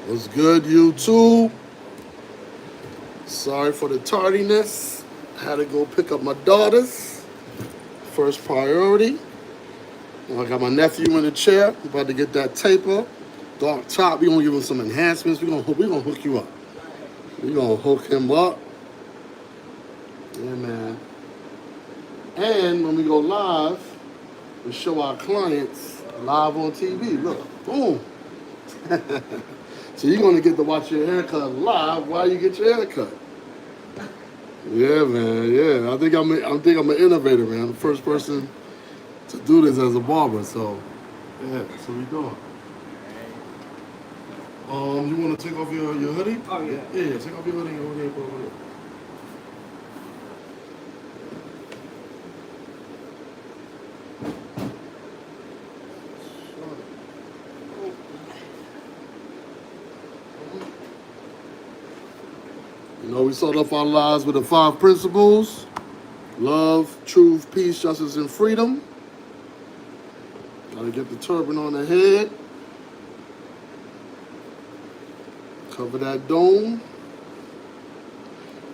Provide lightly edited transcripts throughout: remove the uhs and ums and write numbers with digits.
What's good, YouTube? Sorry for the tardiness. Had to go pick up my daughters. First priority. I got my nephew in the chair. About to get that taper. Dark top. We gonna give him some enhancements. We gonna hook you up. We gonna hook him up. Yeah, man. And when we go live, we show our clients live on TV. Look, boom. So you're gonna get to watch your haircut live while you get your haircut. Yeah, man. Yeah, I think I'm an innovator, man. I'm the first person to do this as a barber. So, yeah, that's what we doing. You want to take off your hoodie? Oh, yeah. Yeah, take off your hoodie. Your hoodie, put it over there. We start off our lives with the 5 principles: love, truth, peace, justice, and freedom. Gotta get the turban on the head. Cover that dome.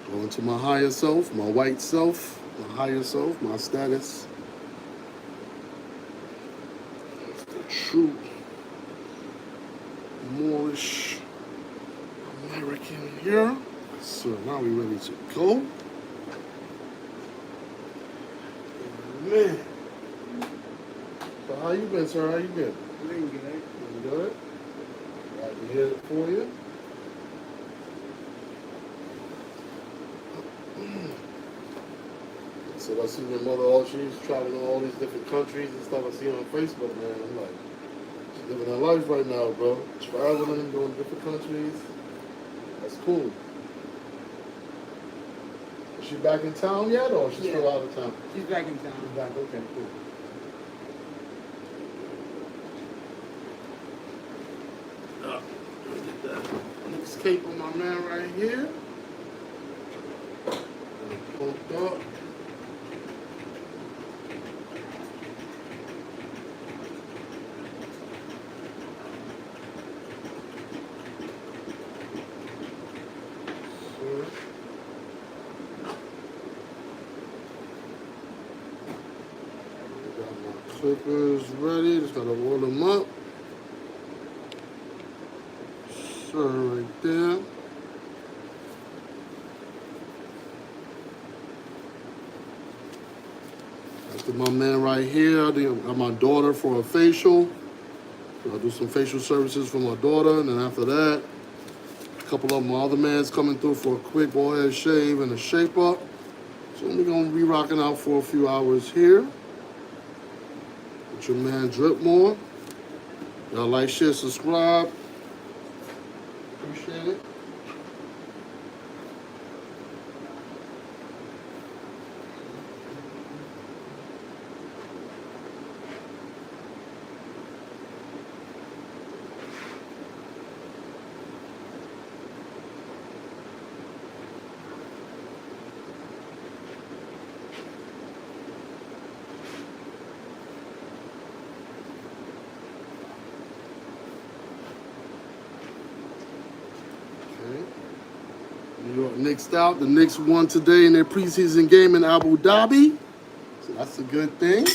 Go into my higher self, my white self, my higher self, my status. That's the true Moorish American here. So now we ready to go. Man. So how you been, sir? How you been? Doing good. You good? Glad to hear it for you. So I see your mother, she's traveling all these different countries and stuff. I see her on Facebook, man. I'm like, she's living her life right now, bro. Traveling, going to different countries. That's cool. Is she back in town yet, or she's still out of town? She's back in town. She's back, okay, cool. Get that next cape on my man right here. Pulled up. Clippers ready. Just gotta roll them up. Sir, right there. After my man right here, I got my daughter for a facial. I'll do some facial services for my daughter, and then after that, a couple of my other mans coming through for a quick bald head shave and a shape up. So we're gonna be rocking out for a few hours here. With your man DripMoor. Y'all like, share, subscribe. Appreciate it. New York Knicks out. The Knicks won today in their preseason game in Abu Dhabi. So that's a good thing.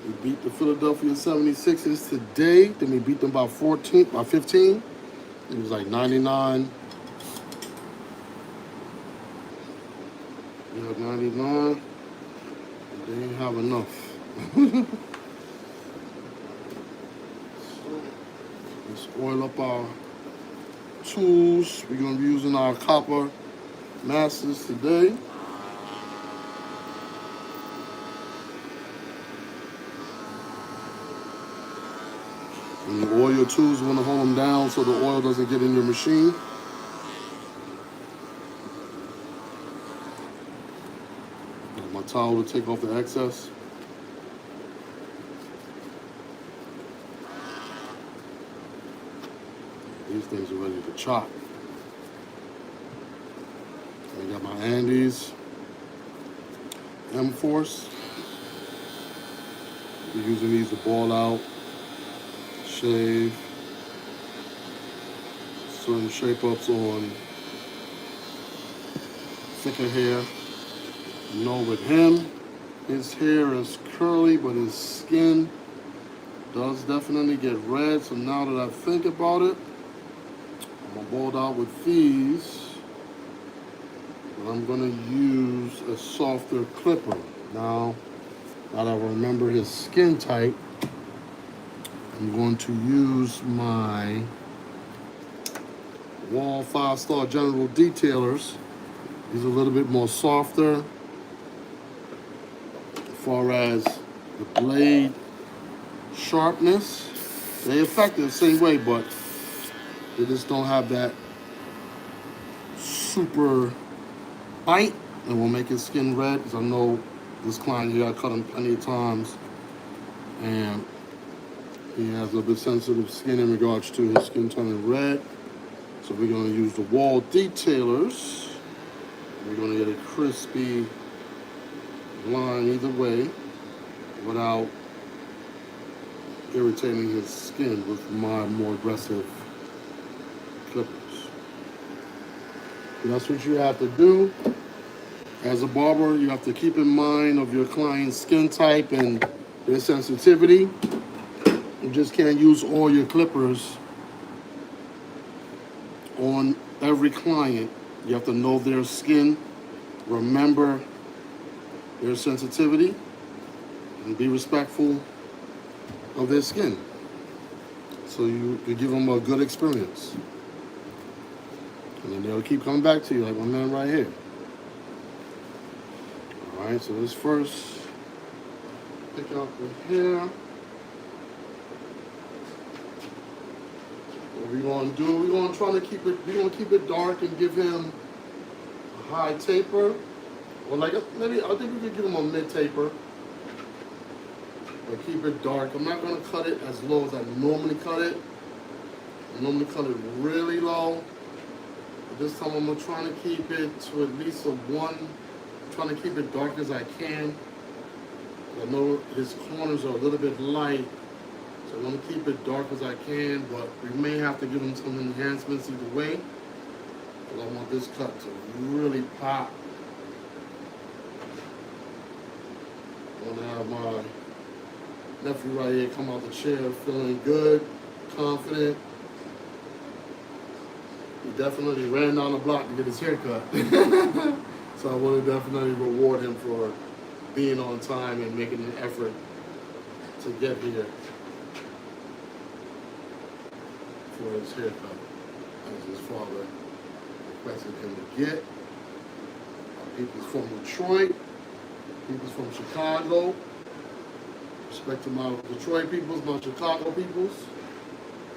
We beat the Philadelphia 76ers today. Then we beat them by 15. It was like 99. We had 99. They didn't have enough. So let's oil up our tools. We're going to be using our copper masters today. When you oil your tools, you want to hold them down so the oil doesn't get in your machine. Got my towel to take off the excess. These things are ready to chop. I got my Andes M-Force. We're using these to ball out, shave, certain shape-ups on thicker hair. You know, with him, his hair is curly, but his skin does definitely get red. So now that I think about it, I'm gonna bald out with these. But I'm gonna use a softer clipper. Now that I remember his skin type, I'm going to use my Wall 5-Star General Detailers. These are a little bit more softer as far as the blade sharpness. They effective the same way, but they just don't have that super bite and will make his skin red. Because I know this client here, I cut him plenty of times, and he has a little bit sensitive skin in regards to his skin turning red. So we're going to use the Wall Detailers. We're going to get a crispy line either way without irritating his skin with my more aggressive clippers. And that's what you have to do. As a barber, you have to keep in mind of your client's skin type and their sensitivity. You just can't use all your clippers on every client. You have to know their skin, remember their sensitivity, and be respectful of their skin. So you give them a good experience. And then they'll keep coming back to you, like my man right here. All right, so let's first pick out the hair. What we're gonna do, we're gonna try to keep it dark and give him a high taper. Or like maybe I think we could give him a mid taper. But keep it dark. I'm not gonna cut it as low as I normally cut it. I normally cut it really low. But this time I'm gonna try to keep it to at least a 1. I'm trying to keep it dark as I can. I know his corners are a little bit light. So I'm going to keep it dark as I can, but we may have to give him some enhancements either way. But I want this cut to really pop. I want to have my nephew right here come out the chair feeling good, confident. He definitely ran down the block to get his hair cut. So I want to definitely reward him for being on time and making an effort to get here for his haircut, as his father requested him to get. People's from Detroit, people's from Chicago. Respect to my Detroit peoples, my Chicago peoples.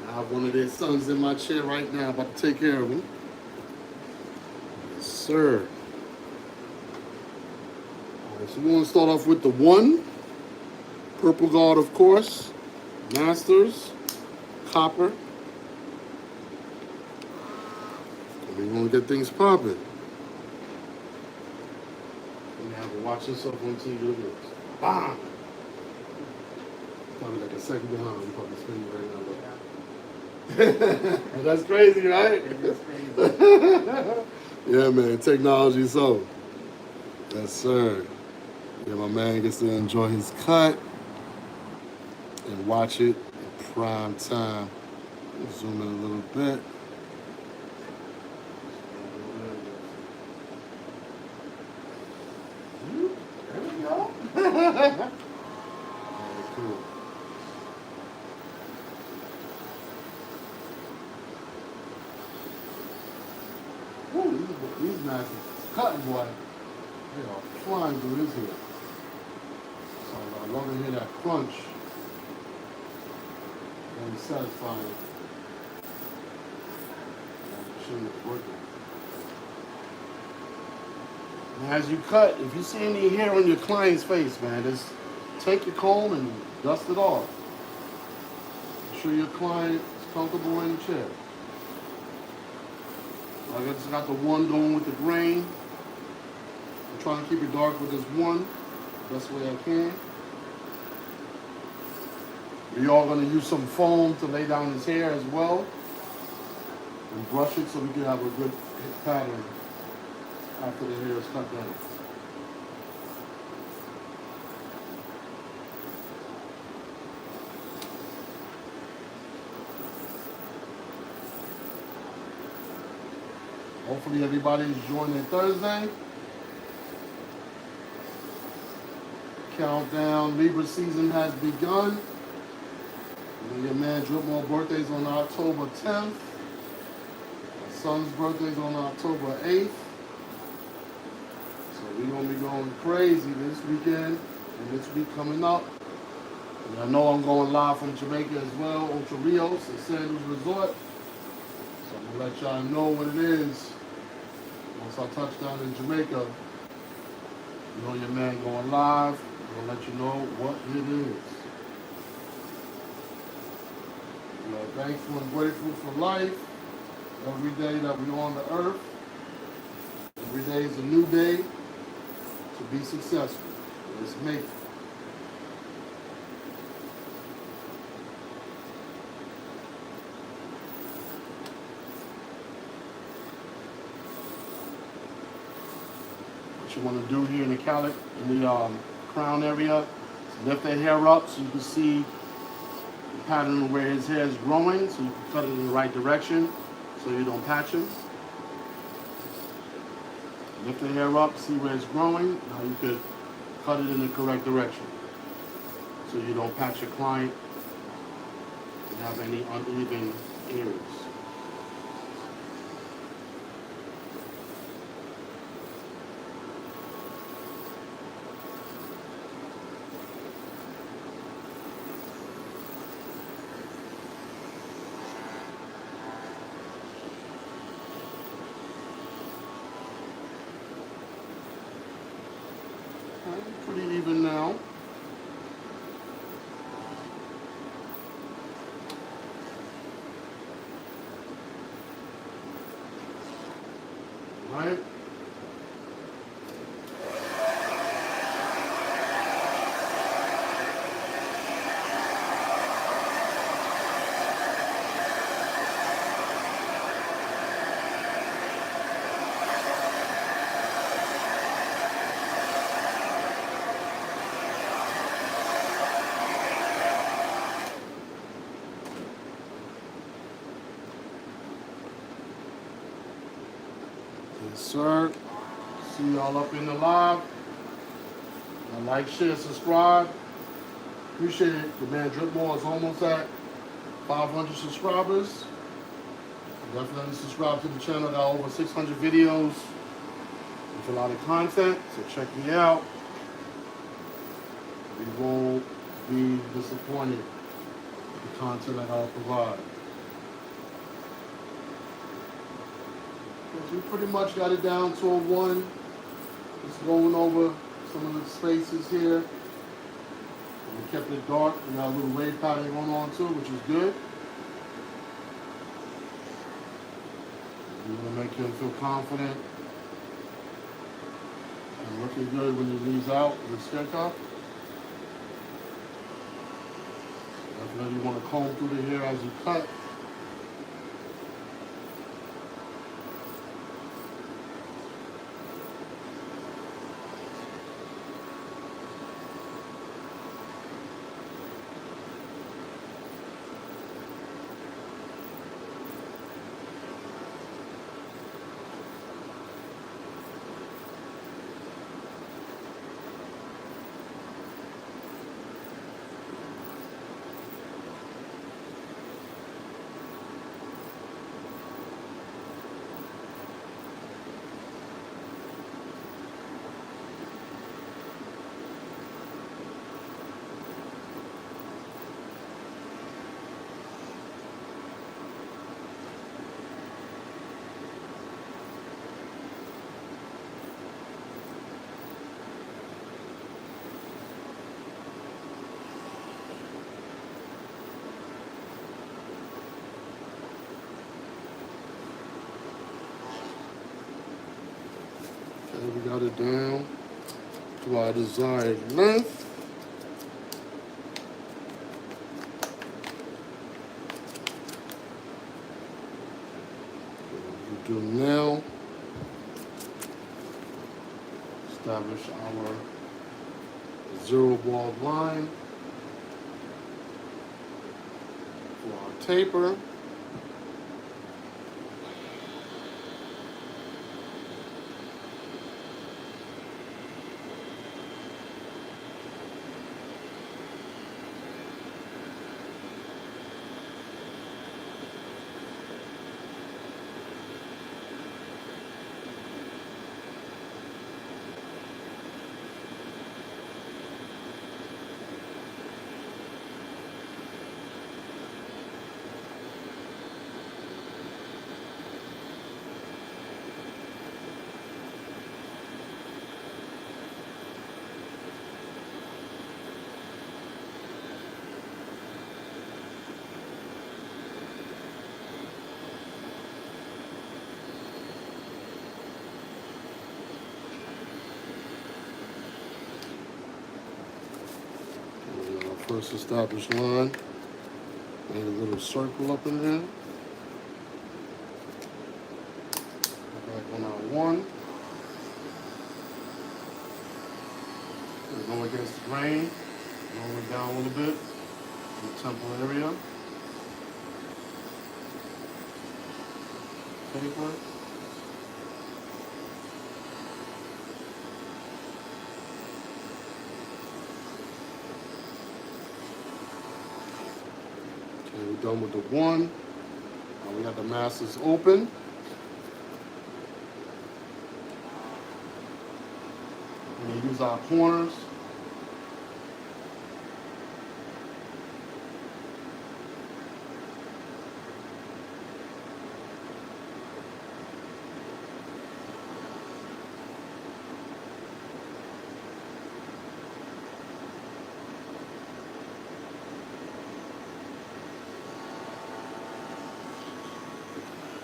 I have one of their sons in my chair right now, about to take care of him. Yes, sir. All right, so we want to start off with the 1. Purple Guard, of course. Masters. Copper. We want to get things popping. You have to watch yourself on TV. Look at this. Bam! Probably like a second behind. I'm probably spinning right now. That's crazy, right? That's crazy. Yeah, man. Technology, so. Yes, sir. Yeah, my man gets to enjoy his cut and watch it in prime time. Zoom in a little bit. Cool. Ooh, these nice cutting, boy. They are flying through his here. So I love to hear that crunch. And satisfying. Machine is working. And as you cut, if you see any hair on your client's face, man, just take your comb and dust it off. Make sure your client is comfortable in the chair. I just got the 1 going with the grain. I'm trying to keep it dark with this 1, best way I can. We are going to use some foam to lay down his hair as well. and brush it so we can have a good pattern after the hair is cut down. Hopefully everybody's enjoying their Thursday. Countdown, Libra season has begun. And your man DripMoor birthday's on October 10th. My son's birthday's on October 8th. So we're going to be going crazy this weekend and this week coming up. And I know I'm going live from Jamaica as well, Ocho Rios and Sandals Resort. So I'm going to let y'all know what it is. Once I touch down in Jamaica, you know your man going live. I'm going to let you know what it is. We are thankful and grateful for life. Every day that we're on the earth, every day is a new day to be successful. Let's make it. What you want to do here in the calic, in the crown area, is lift the hair up so you can see the pattern of where his hair is growing, so you can cut it in the right direction so you don't patch him. Lift the hair up, see where it's growing. Now you could cut it in the correct direction so you don't patch your client and have any uneven areas. Pretty even now. Right? Yes, sir. See y'all up in the live. Like, share, subscribe. Appreciate it. The man DripMoor is almost at 500 subscribers. Definitely subscribe to the channel. Got over 600 videos with a lot of content. So check me out. You won't be disappointed with the content that I'll provide. We pretty much got it down to a 1. Just going over some of the spaces here. We kept it dark. We got a little wave pattern going on too, which is good. We want to make him feel confident and looking good when he leaves out with his haircut. Definitely want to comb through the hair as you cut. And we got it down to our desired length. we do now. Establish our zero ball line for our taper. First established line. Made a little circle up in there. Back on our one. Go against the grain. Roll it down a little bit in the temple area. Taper. Okay, we're done with the one. Now we got the masses open. We use our corners.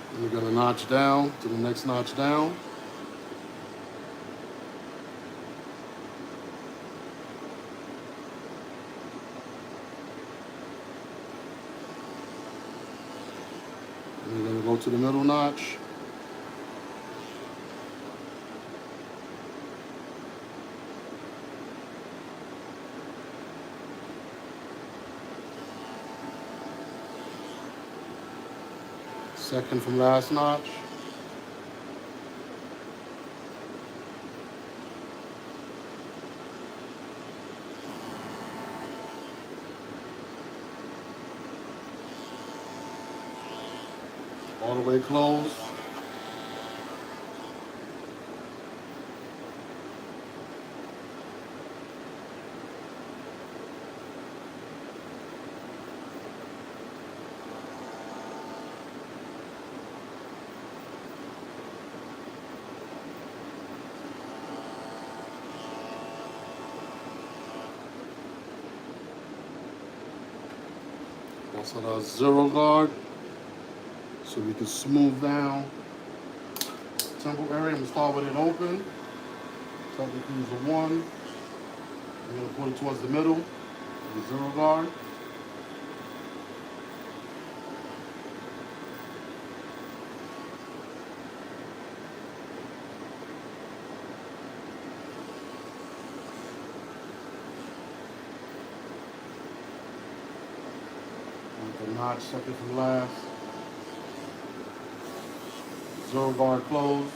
And we're gonna notch down to the next notch down. And we're gonna go to the middle notch. Second from last notch. All the way closed. Also the zero guard, so we can smooth down temple area. I'm gonna start with it open. Technically use a one. I'm gonna put it towards the middle, the zero guard. The notch second from last. Zero guard closed.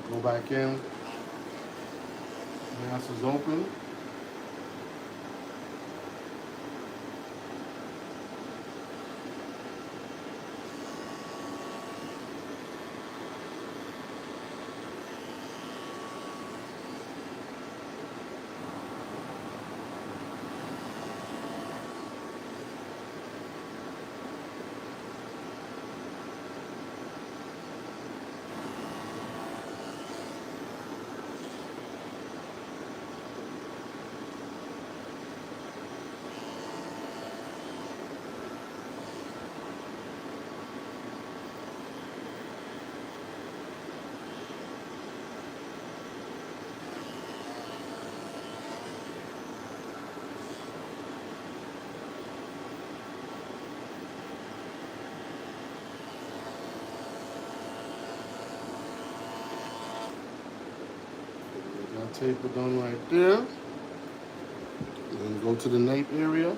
Go back in. Mass is open. taper done right there. And then go to the nape area.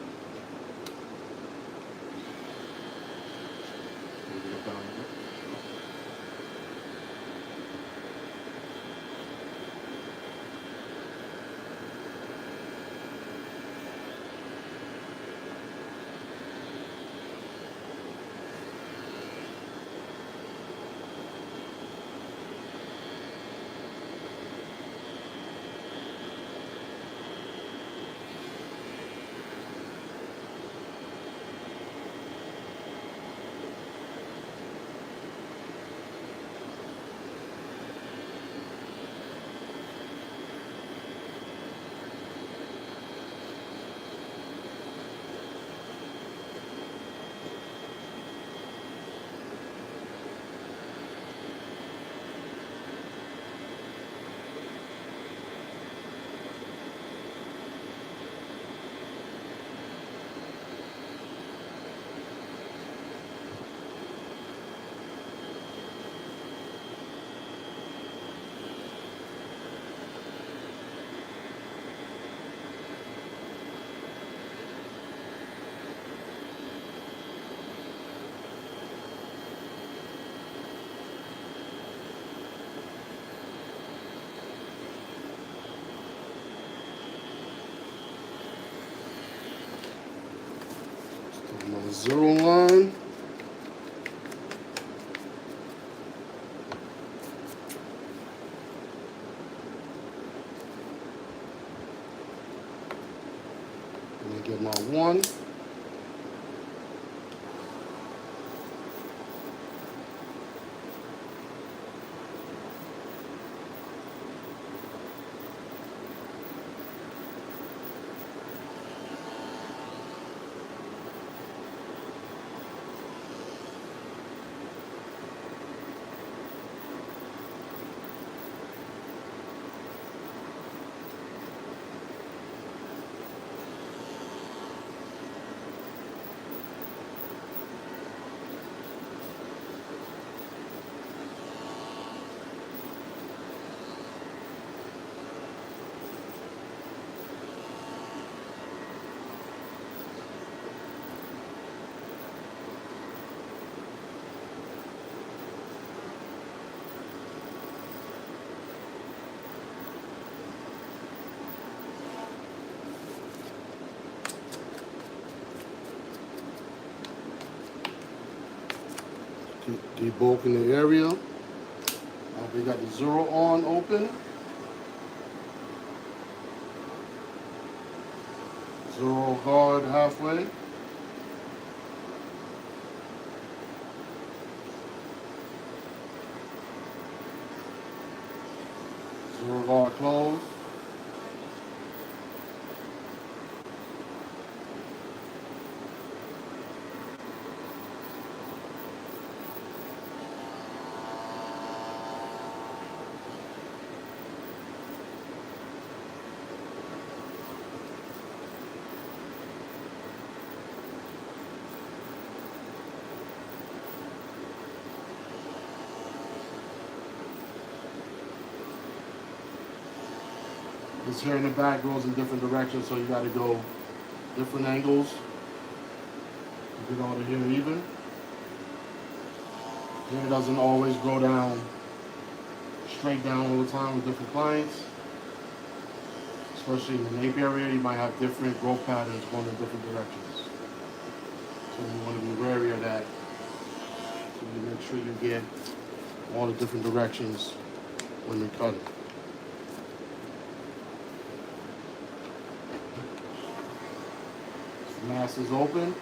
Another 0 line. Let me get my 1. Debulking the area. We got the 0 on open. 0 guard halfway. Zero guard close. This here in the back goes in different directions, so you got to go different angles to get all the hair even. Hair doesn't always grow down straight down all the time with different clients. Especially in the nape area, you might have different growth patterns going in different directions. So you want to be wary of that. So you make sure you get all the different directions when you're cutting. Mask is open.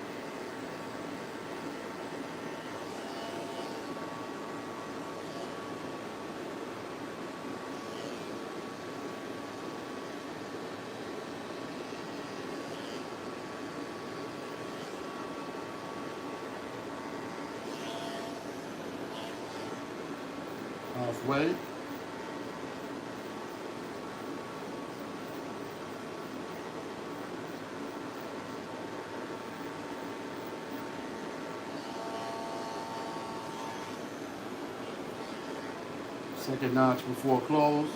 Halfway. Second notch before close.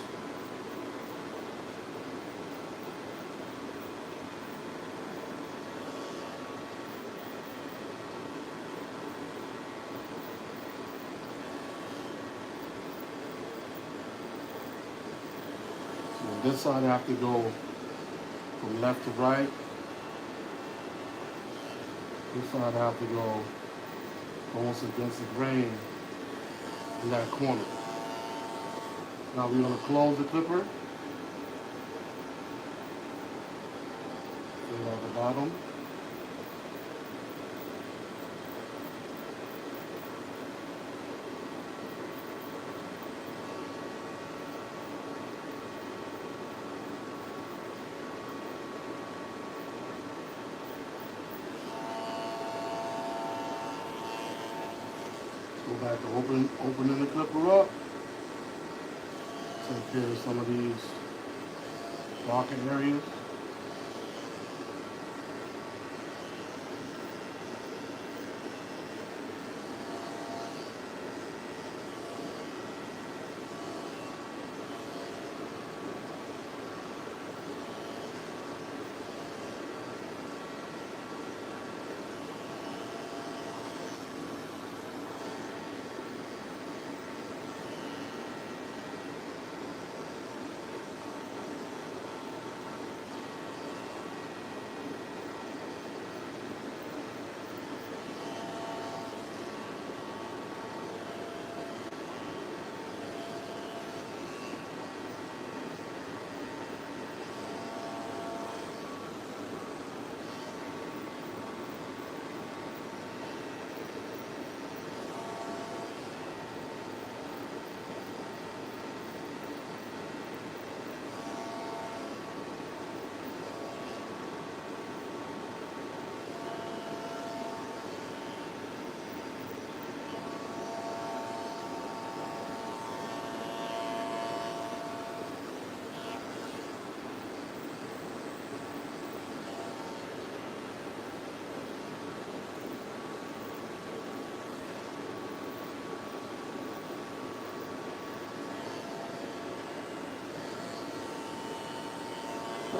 This side I have to go from left to right. This side I have to go almost against the grain in that corner. Now we're going to close the clipper. Straight out the bottom. Go back to opening the clipper up. Take care of some of these darker areas.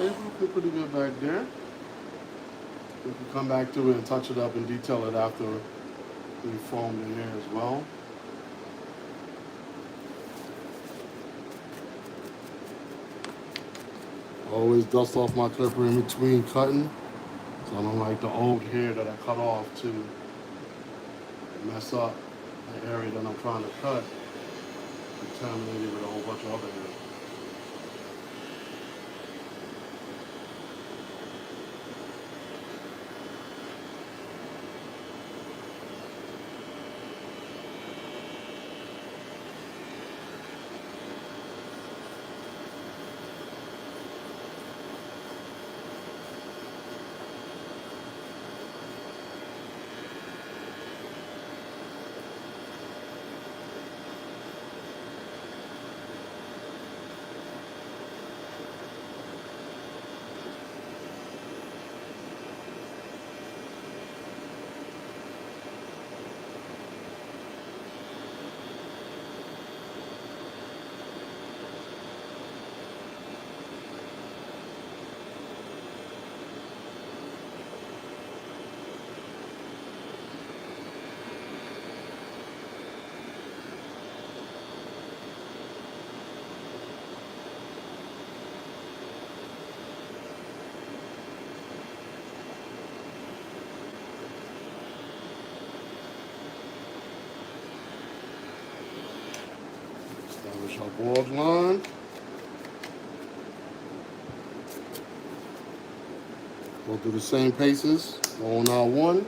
It's looking pretty good back there. We can come back to it and touch it up and detail it after we foamed in there as well. Always dust off my clipper in between cutting, so I don't like the old hair that I cut off to mess up the area that I'm trying to cut, contaminate it with a whole bunch of other hair. Establish our board line. Go through the same paces on our one.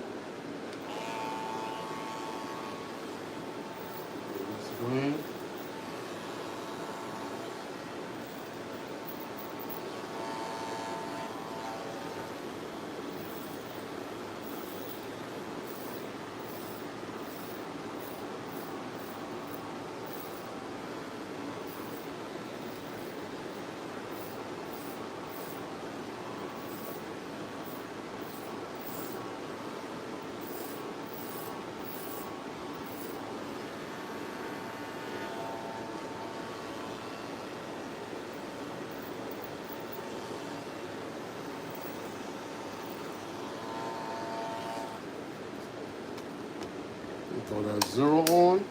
Throw that 0 on.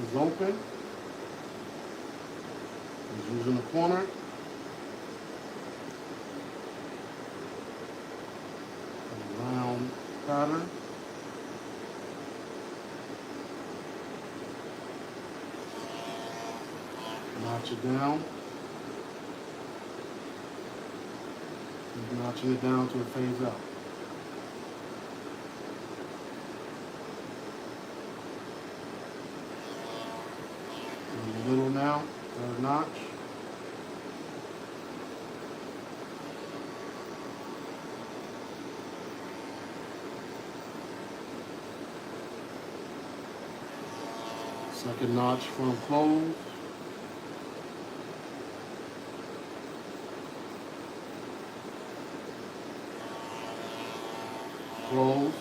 is open. Just using the corner. A round pattern. Notch it down. Keep notching it down till it fades out. A little now, third notch. Second notch from close. Close.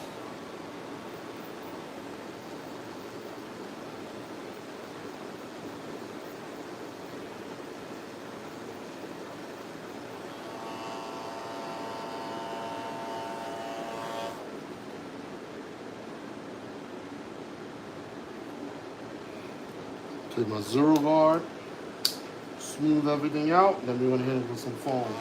Take my zero guard, smooth everything out, then we're gonna hit it with some foam.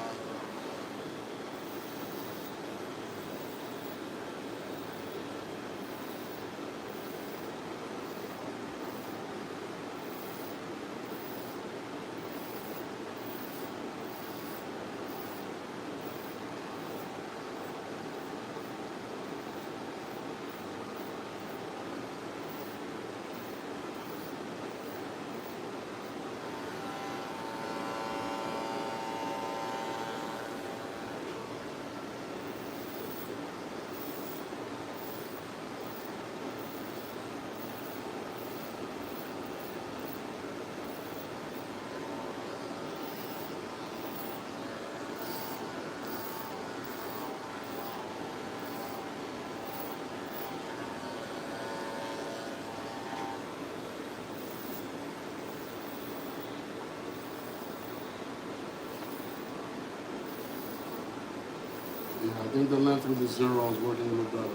Yeah, I think the length with the zero is working a little better.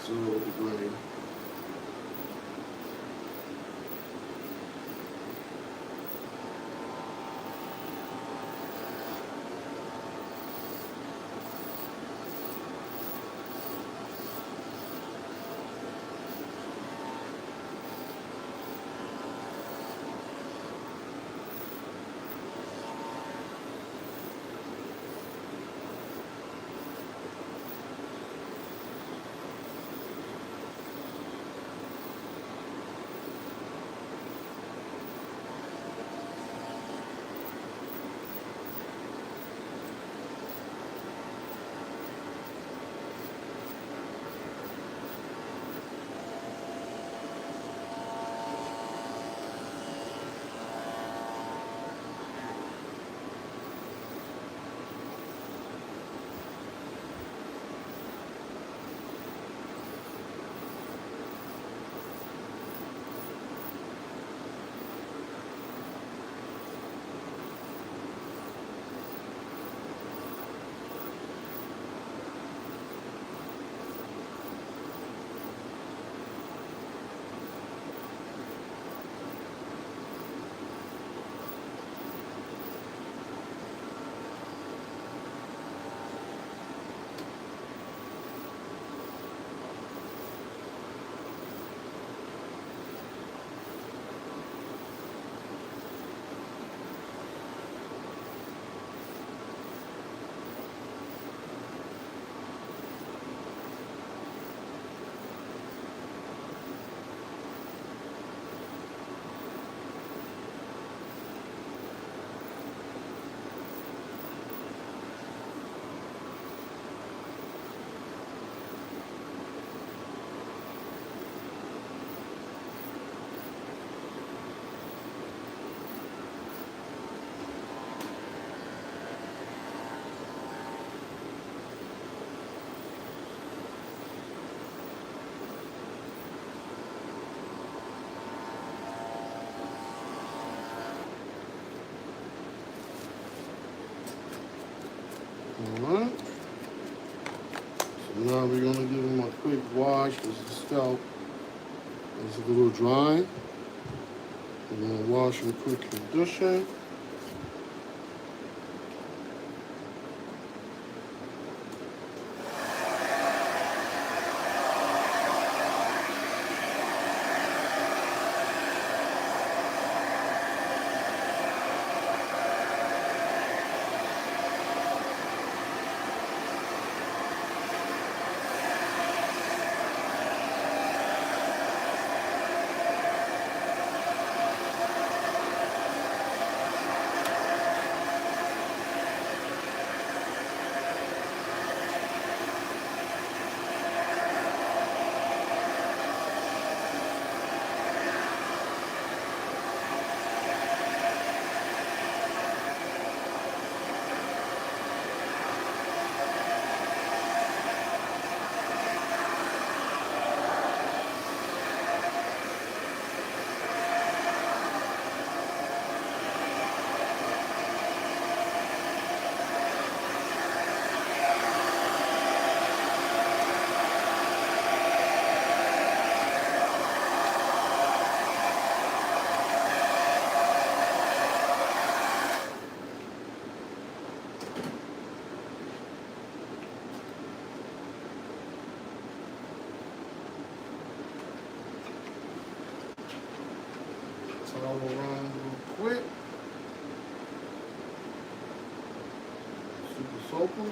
Zero with the grain. Alright. So Now we're gonna give him a quick wash because the scalp is a little dry. We're gonna wash him quick condition. Towel around real quick. Super soaker.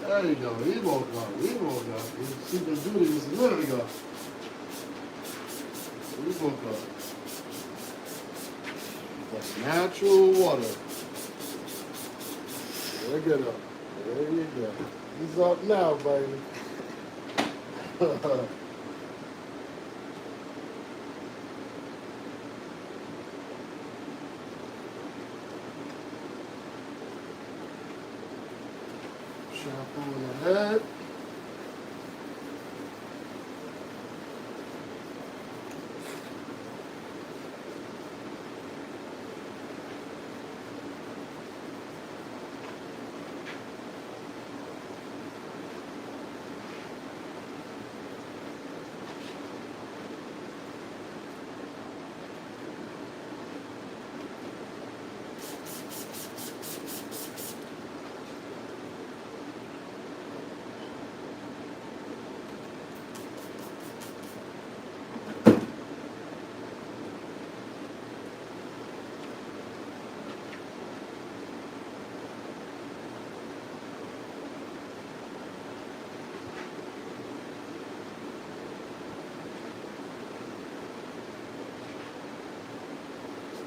There you go. He woke up. He woke up. He was sleeping duty just a minute ago. He woke up. That's natural water. There, get up. There you go. He's up now, baby. Shampoo in the head.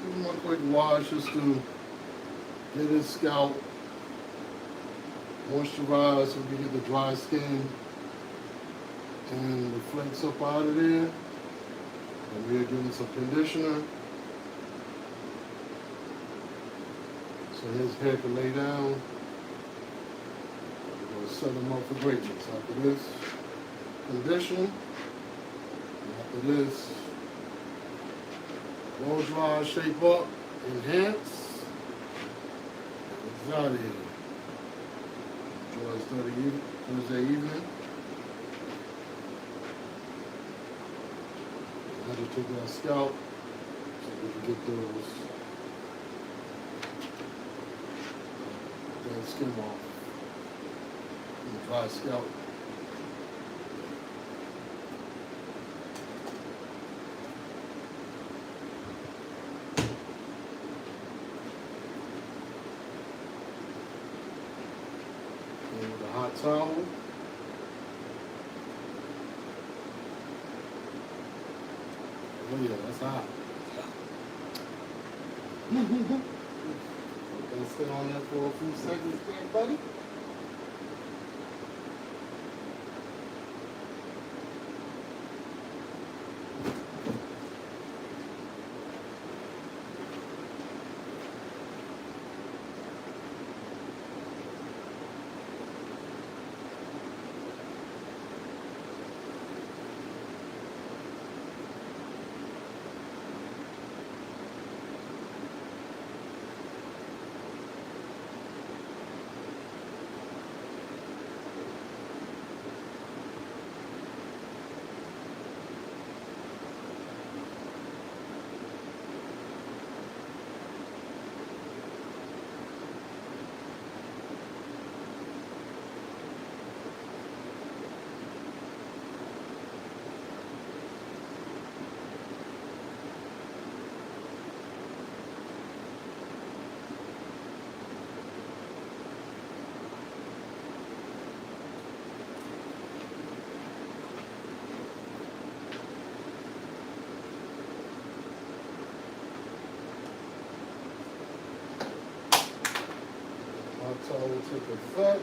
Give him a quick wash just to get his scalp moisturized so we can get the dry skin and the flakes up out of there. And we'll give him some conditioner so his hair can lay down. We're going to set him up for greatness. After this, condition. And after this, blow dry, shape up, enhance. It's out of here. Enjoy his Thursday evening. I just took that scalp so we can get those dead skin off. And the dry scalp. And with a hot towel. Oh yeah, that's hot. Gonna stay on there for a few seconds there, buddy. My towel will take effect.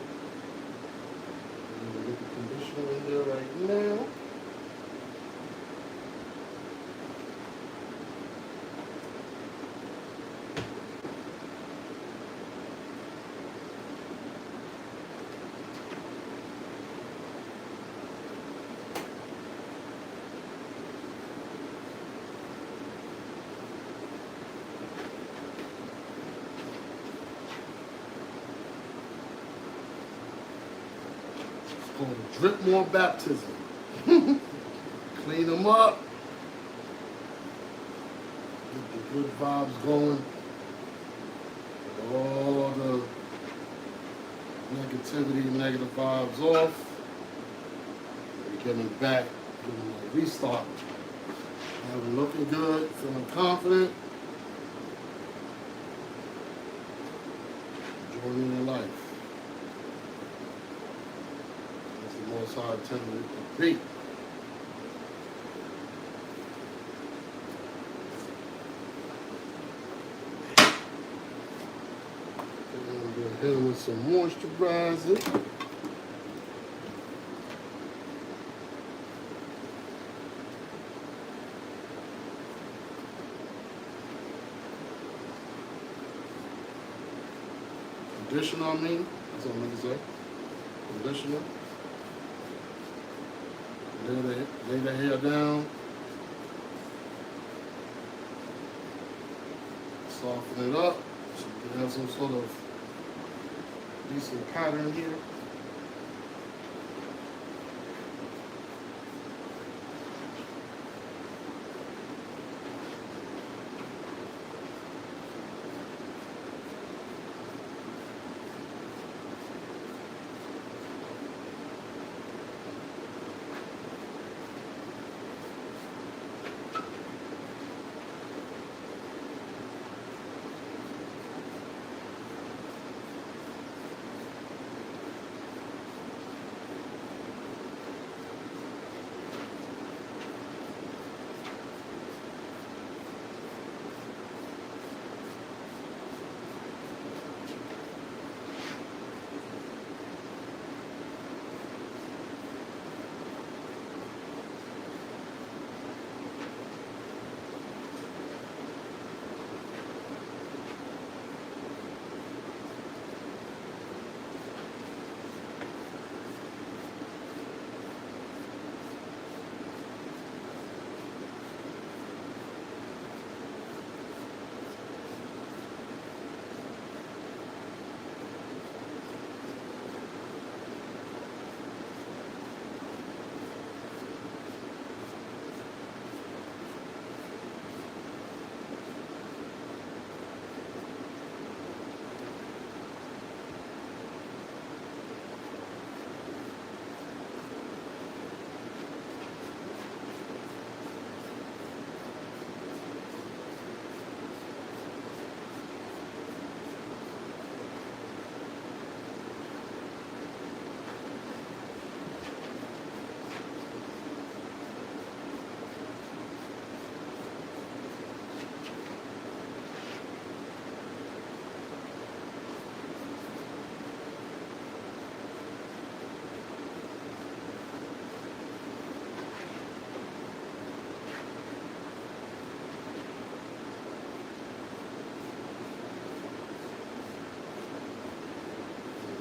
I'm gonna get the conditioner in there right now. It's called a DripMoor baptism. Clean them up. Get the good vibes going. Get all the negativity, negative vibes off. We're getting back, getting a restart. I'm looking good, feeling confident. Enjoying your life. That's the most high intended it to be. Hit him with some moisturizer. Conditioner, I mean. That's what I'm going to say. Conditioner. Lay the hair down. Soften it up so you can have some sort of decent pattern here.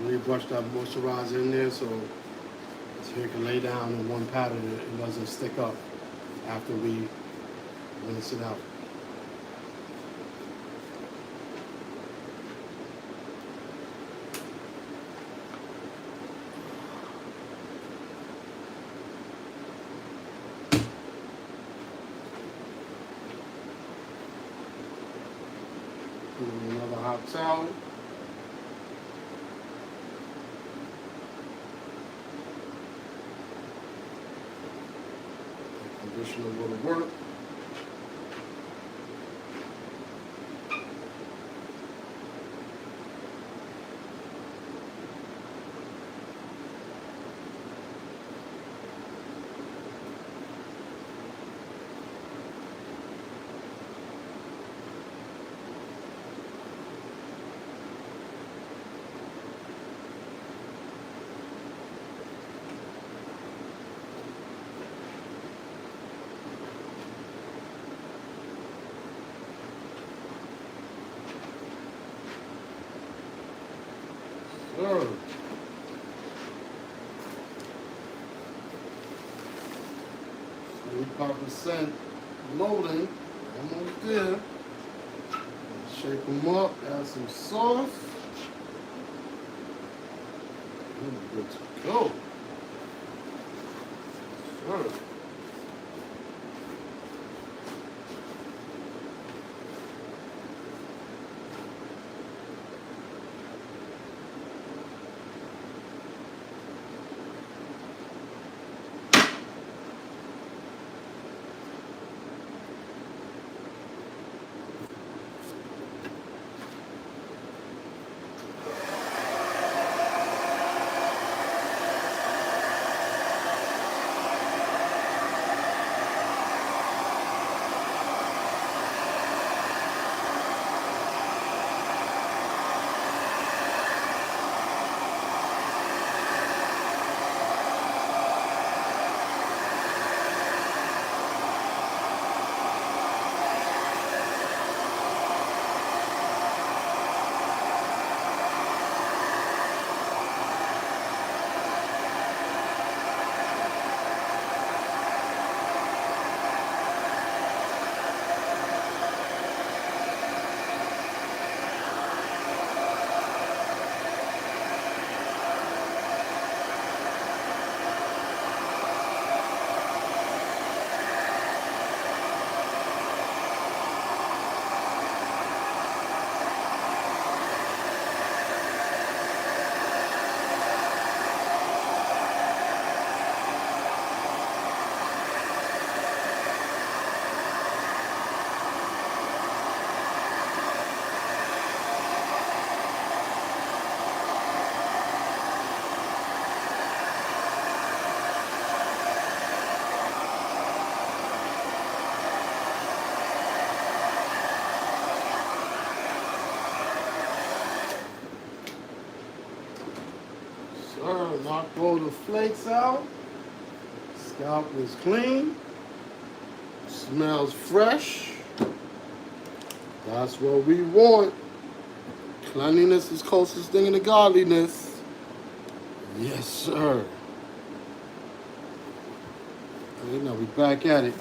Really brush that moisturizer in there so it can lay down in one pattern and it doesn't stick up after we rinse it out. Another hot towel. Conditioner go to work. Sure. 75% loading, almost there. Shake them up, add some sauce. We're good to go. Sure. Sir, knock all the flakes out. Scalp is clean. Smells fresh. That's what we want. Cleanliness is closest thing to godliness. Yes, sir. Okay, now we back at it.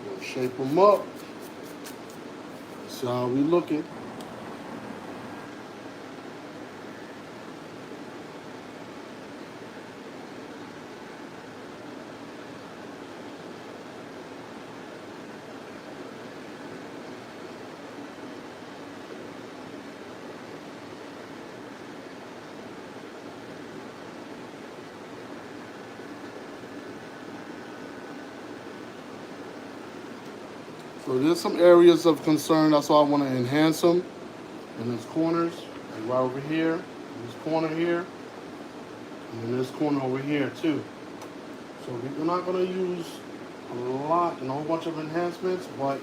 We'll shape them up. That's how we looking. So there's some areas of concern. That's why I want to enhance them. In these corners, like right over here, in this corner here, and in this corner over here too. So we're not going to use a lot and a whole bunch of enhancements, but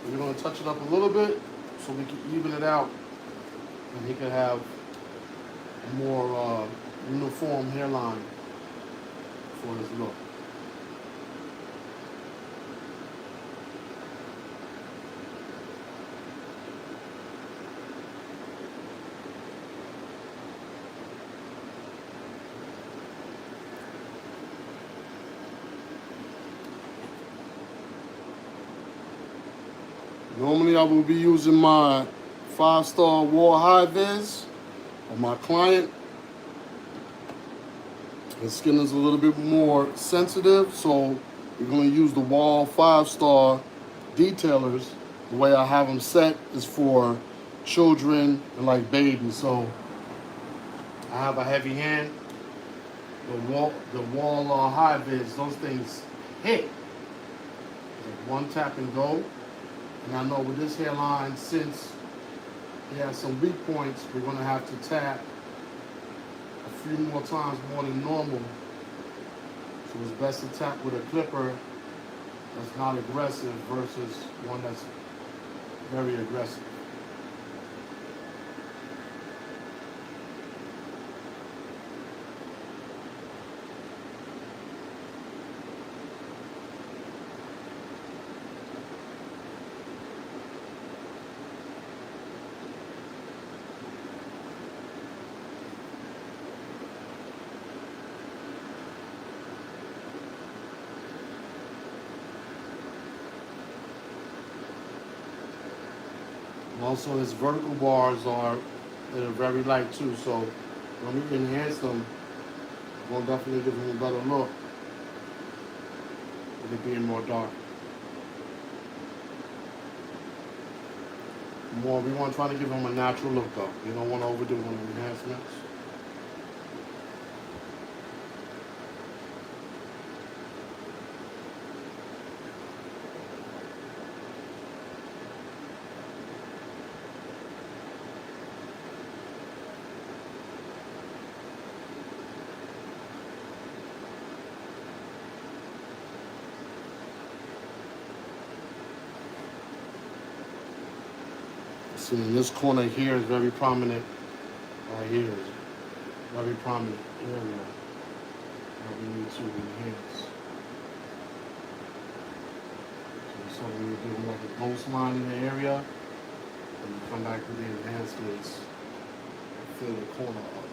we're going to touch it up a little bit so we can even it out, and he can have a more uniform hairline for his look. Normally I will be using my 5-star wall high vis on my client. His skin is a little bit more sensitive, so we're going to use the wall 5-star detailers. The way I have them set is for children and like babies. So I have a heavy hand. The wall high vis, those things hit. Like one tap and go. And I know with this hairline, since it has some weak points, we're going to have to tap a few more times more than normal. So it's best to tap with a clipper that's not aggressive versus one that's very aggressive. Also, his vertical bars are very light too, so when we enhance them, we'll definitely give him a better look with it being more dark. We want to try to give him a natural look though. You don't want to overdo on the enhancements. See, in this corner here is very prominent. Right here is very prominent area that we need to enhance. So when you're doing like a ghost line in the area, and you come back with the enhancements, fill the corner up.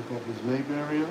Look up his nape area.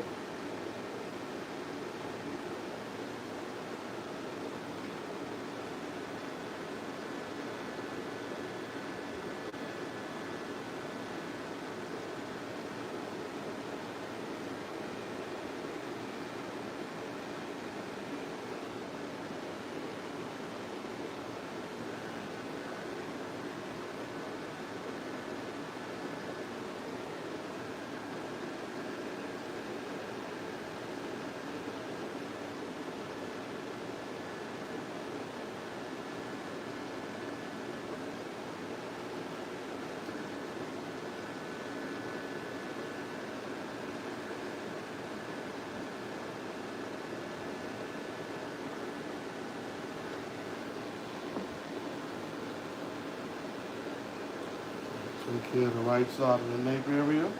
Take care of the right side of the nape area.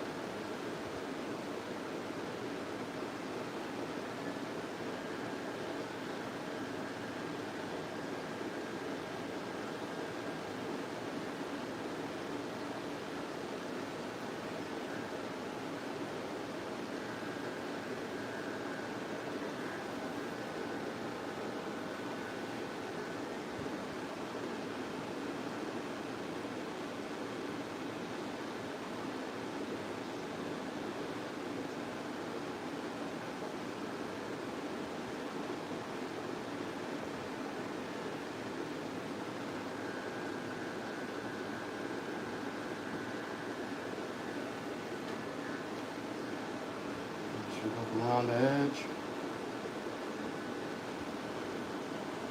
around the edge.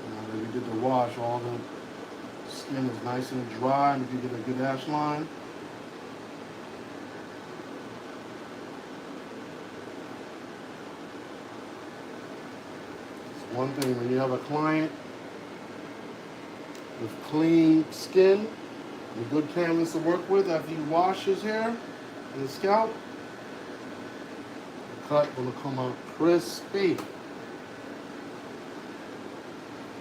Now that we did the wash, all the skin is nice and dry, and you get a good ash line. It's one thing when you have a client with clean skin and good canvas to work with after you wash his hair and his scalp, the cut will come out crispy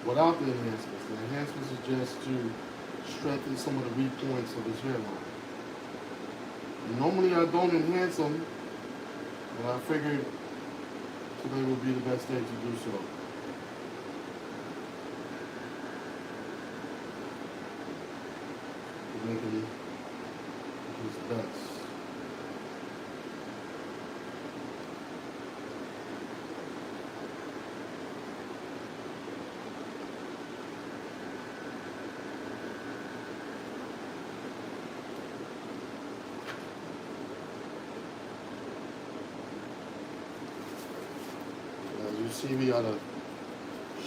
without the enhancements. The enhancements is just to strengthen some of the weak points of his hairline. Normally I don't enhance them, but I figured today would be the best day to do so. Making his best. As you see, we got a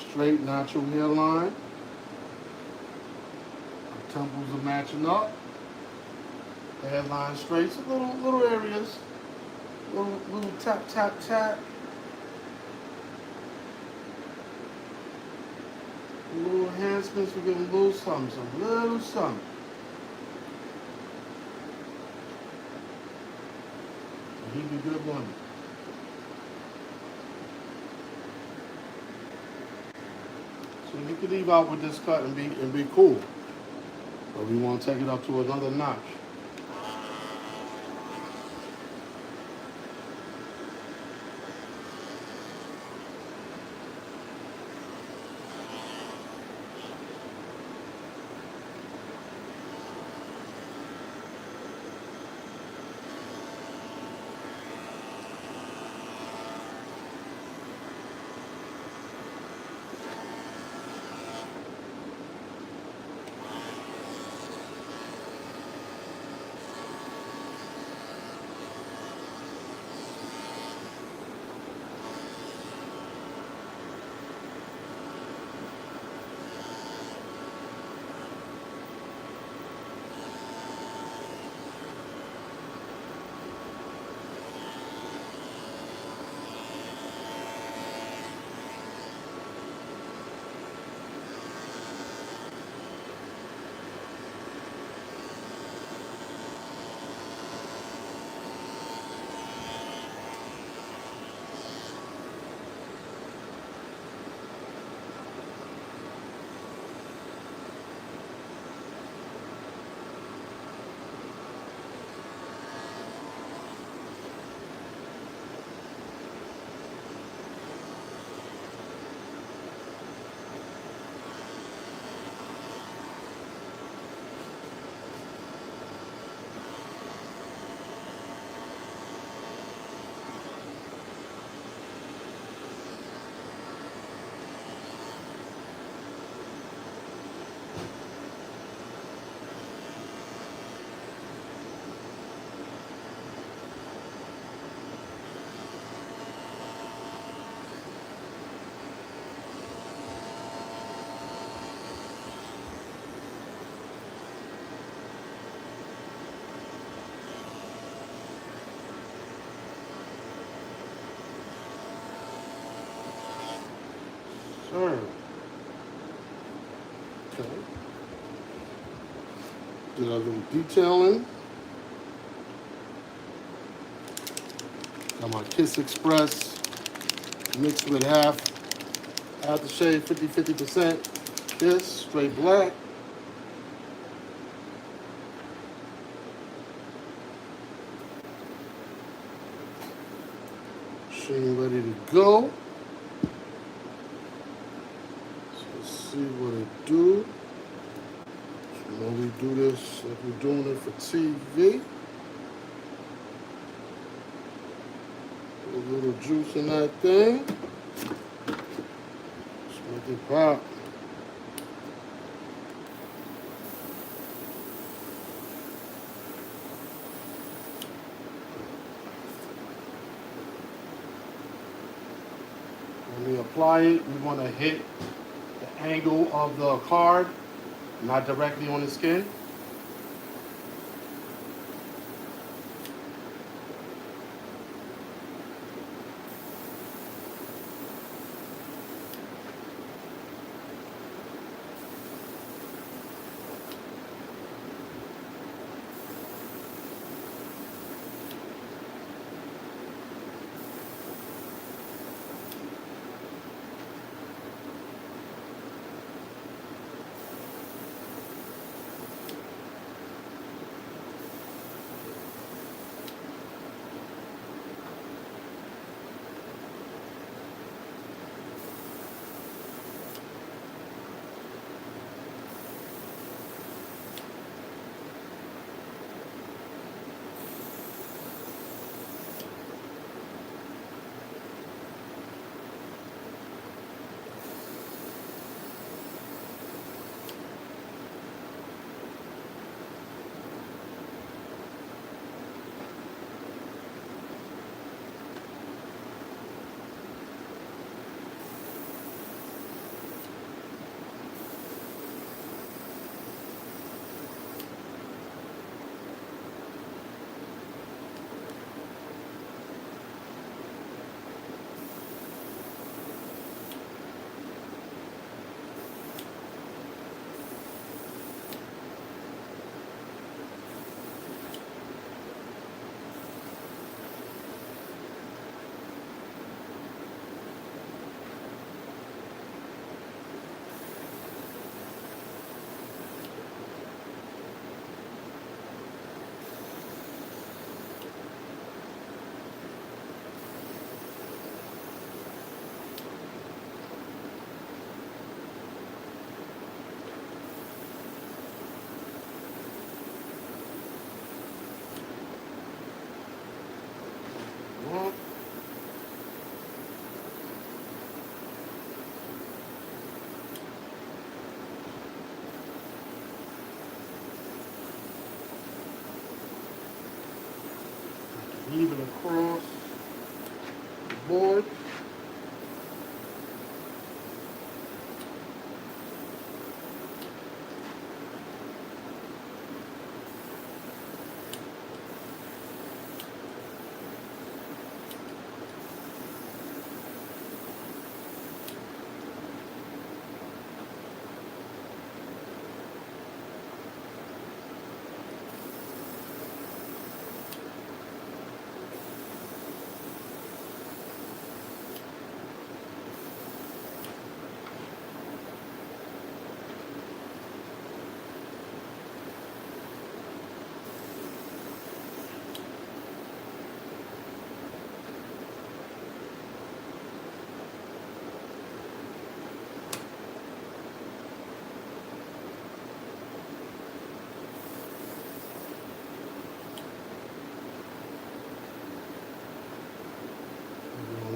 straight natural hairline. Temples are matching up. The hairline straight. So little areas. Little tap, tap, tap. Little enhancements. We give him a little something, some little something. And he'd be good one. So you can leave out with this cut and be cool. But we want to take it up to another notch. Sure. Okay. Did a little detailing. Got my Kiss Express mixed with half aftershave, 50% Kiss, straight black. Machine ready to go. So let's see what it do. So now we do this like we're doing it for TV. Put a little juice in that thing. Let's make it pop. apply it, we want to hit the angle of the card, not directly on the skin. Even across the board.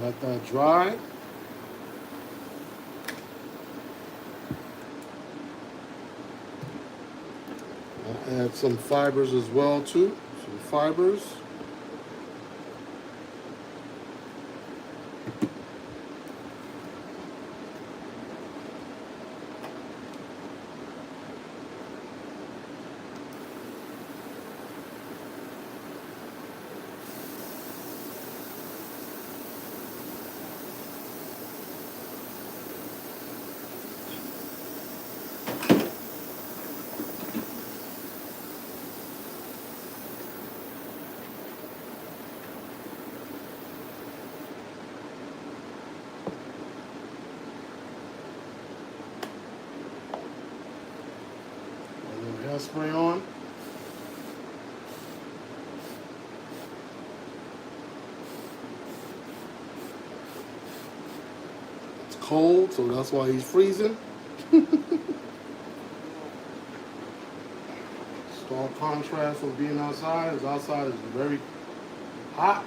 Let that dry. I'll add some fibers as well too. Some fibers. Hairspray on. It's cold, so that's why he's freezing. Stark contrast from being outside. As outside is very hot.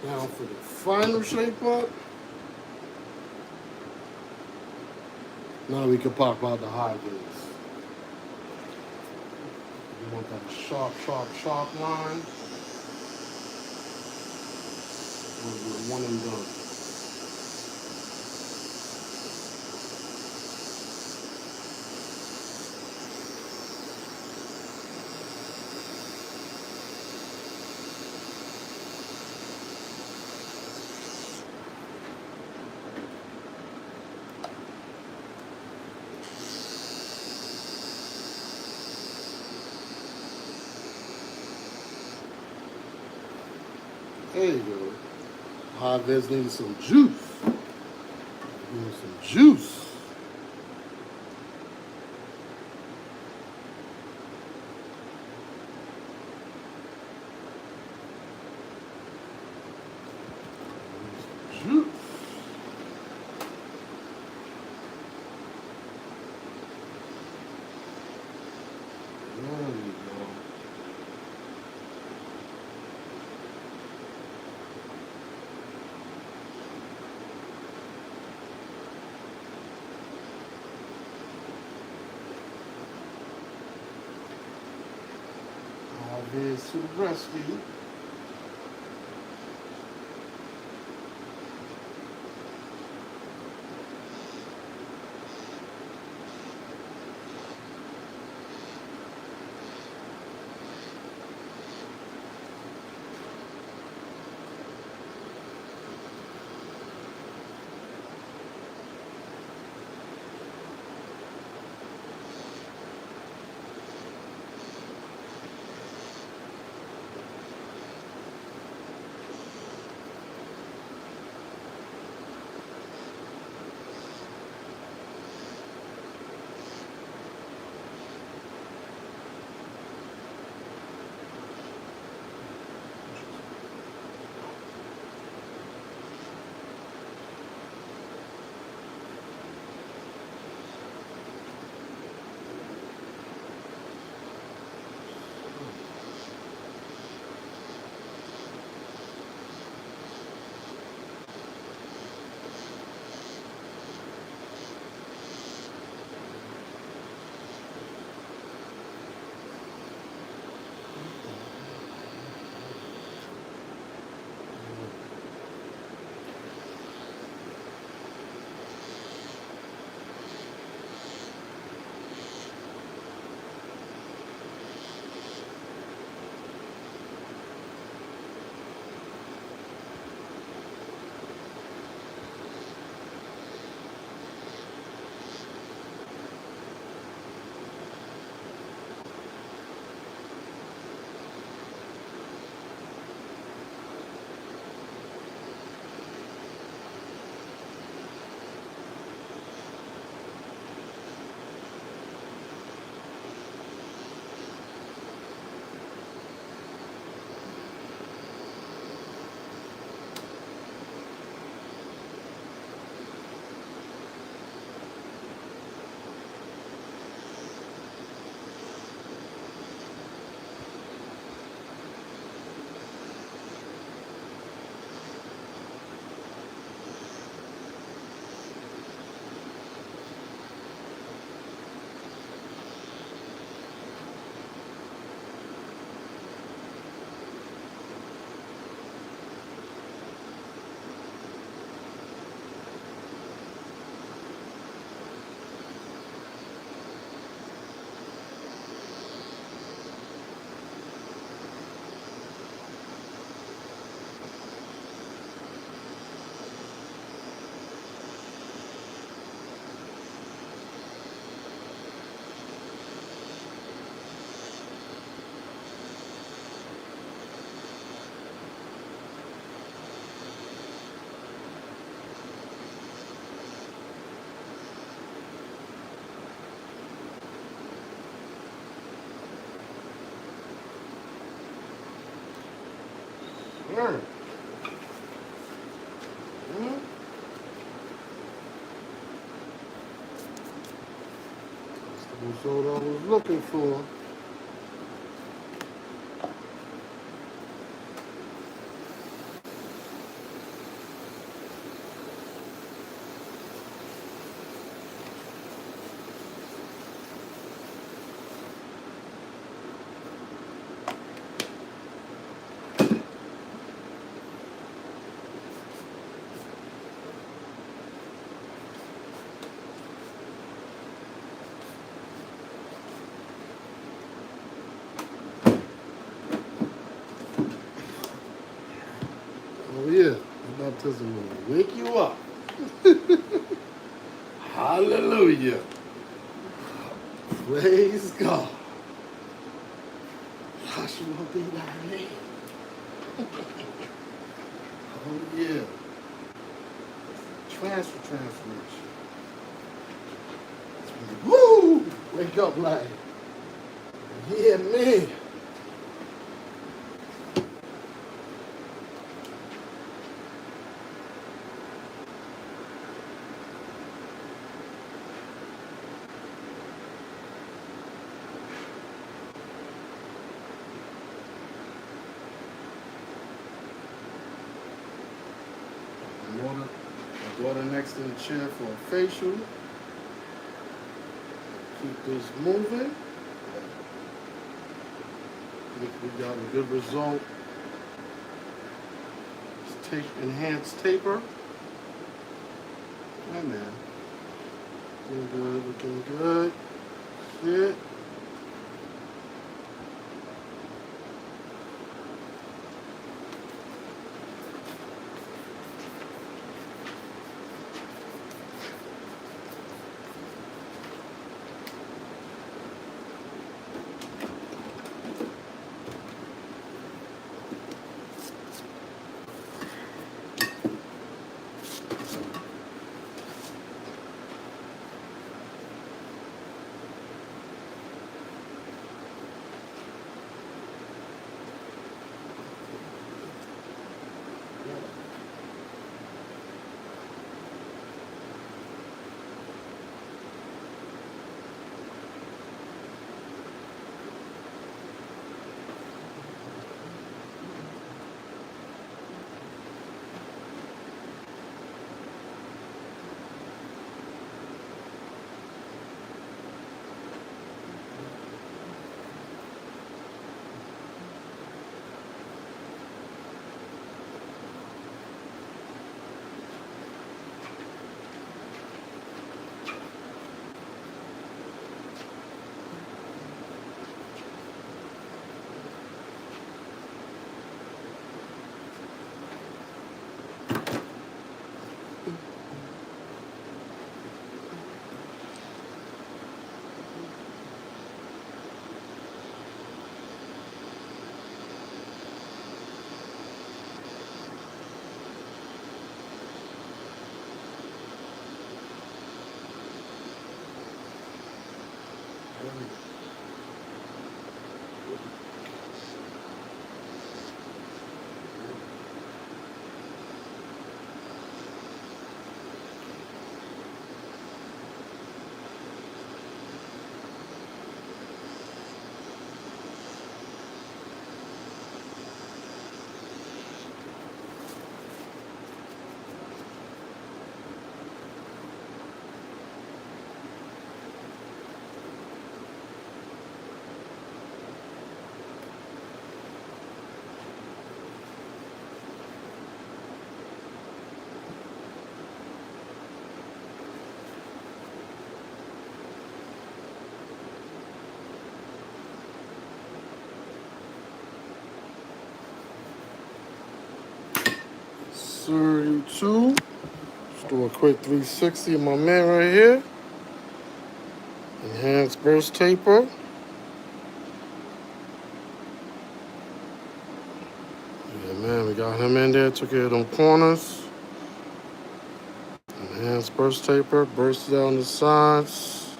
Now for the final shape up. Now we can pop out the high vis. You want that sharp, sharp, sharp line. We'll do it one and done. There you go. High vis needs some juice. Need some juice. Juice. There you go. Is to the rescue. Right. That's what I was looking for. yeah, the baptism will wake you up. Hallelujah. Praise God. Hallelujah be thy name. Oh yeah. Transformation. Woo! Wake up like, yeah, man. My daughter next to the chair for a facial. Keep this moving. We got a good result. It's enhanced taper. Yeah, man. Looking good, looking good. Yeah. You too. Just do a quick 360 of my man right here. Enhanced burst taper. Yeah, man, we got him in there. Took care of them corners. Enhanced burst taper. Burst down the sides.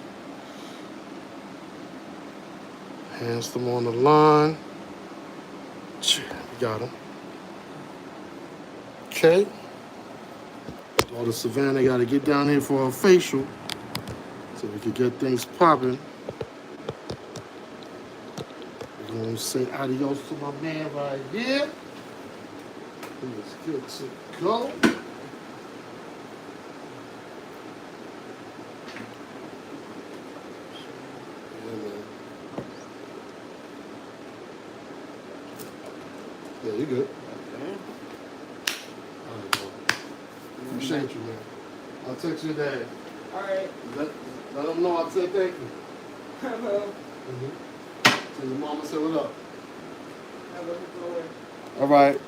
Enhanced them on the line. We got him. Okay. All the Savannah got to get down here for a facial so we can get things popping. We're going to say adios to my man right here. He is good to go. Yeah, you good. Okay. All right, bro. Appreciate you, man. I'll text your dad. All right. Let him know I said thank you. I will. Tell your mama say what up. I will. All right.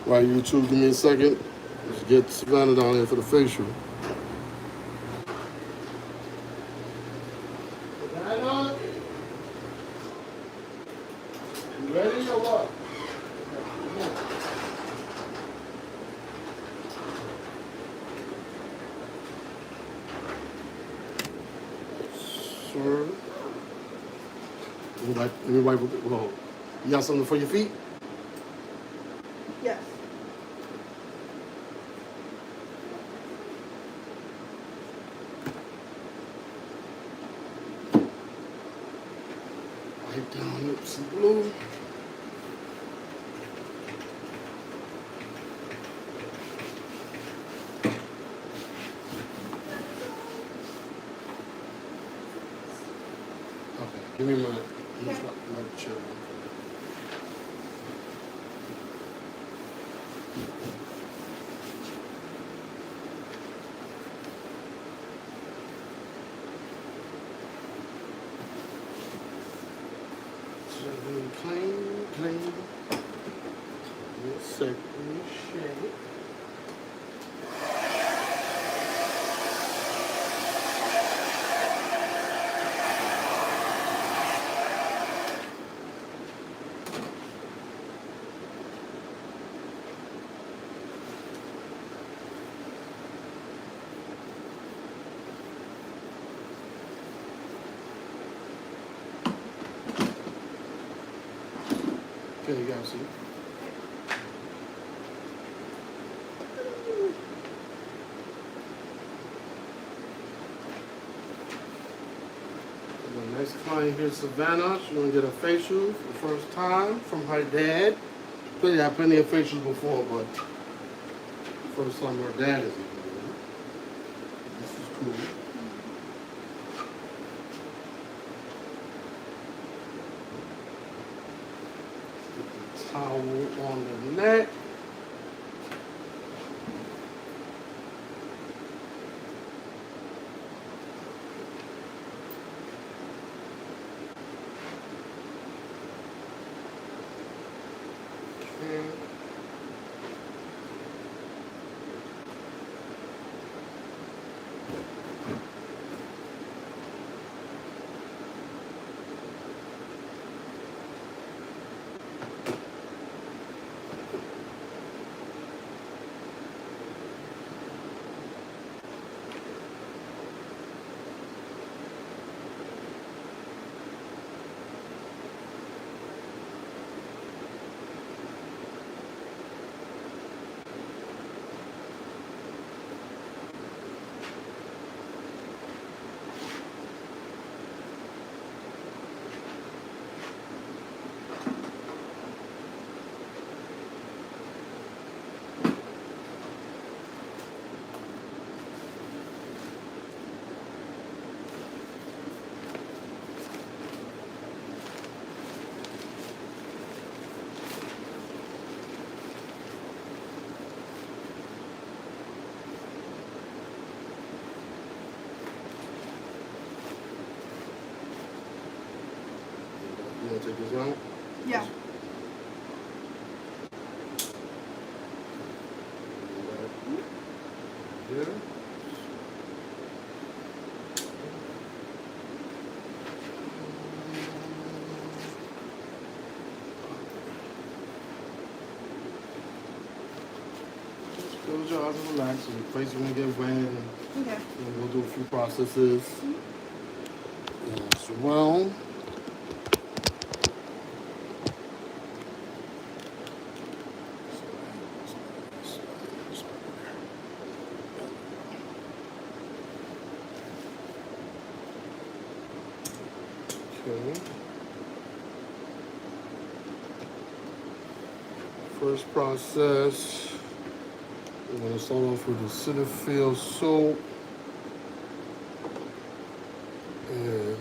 Right, YouTube, give me a second. Let's get Savannah down here for the facial. Savannah? You ready or what? Sir. Let me wipe it. Whoa. You got something for your feet? Yes. Wipe down lips and blue. Okay, give me a minute. I'm just gonna chill. Clean. Let's shake. Okay, you guys see. The next client here is Savannah. She's gonna get a facial for the first time from her dad. Clearly had plenty of facials before, but first time her dad is here. This is cool. Get the towel on the neck. Okay. You want to take this out? Yeah. Yeah. Just close your eyes and relax. And the place you want to get wet. And Okay. we'll do a few processes. Surround. Okay. First process, we're going to start off with the Cetaphil soap and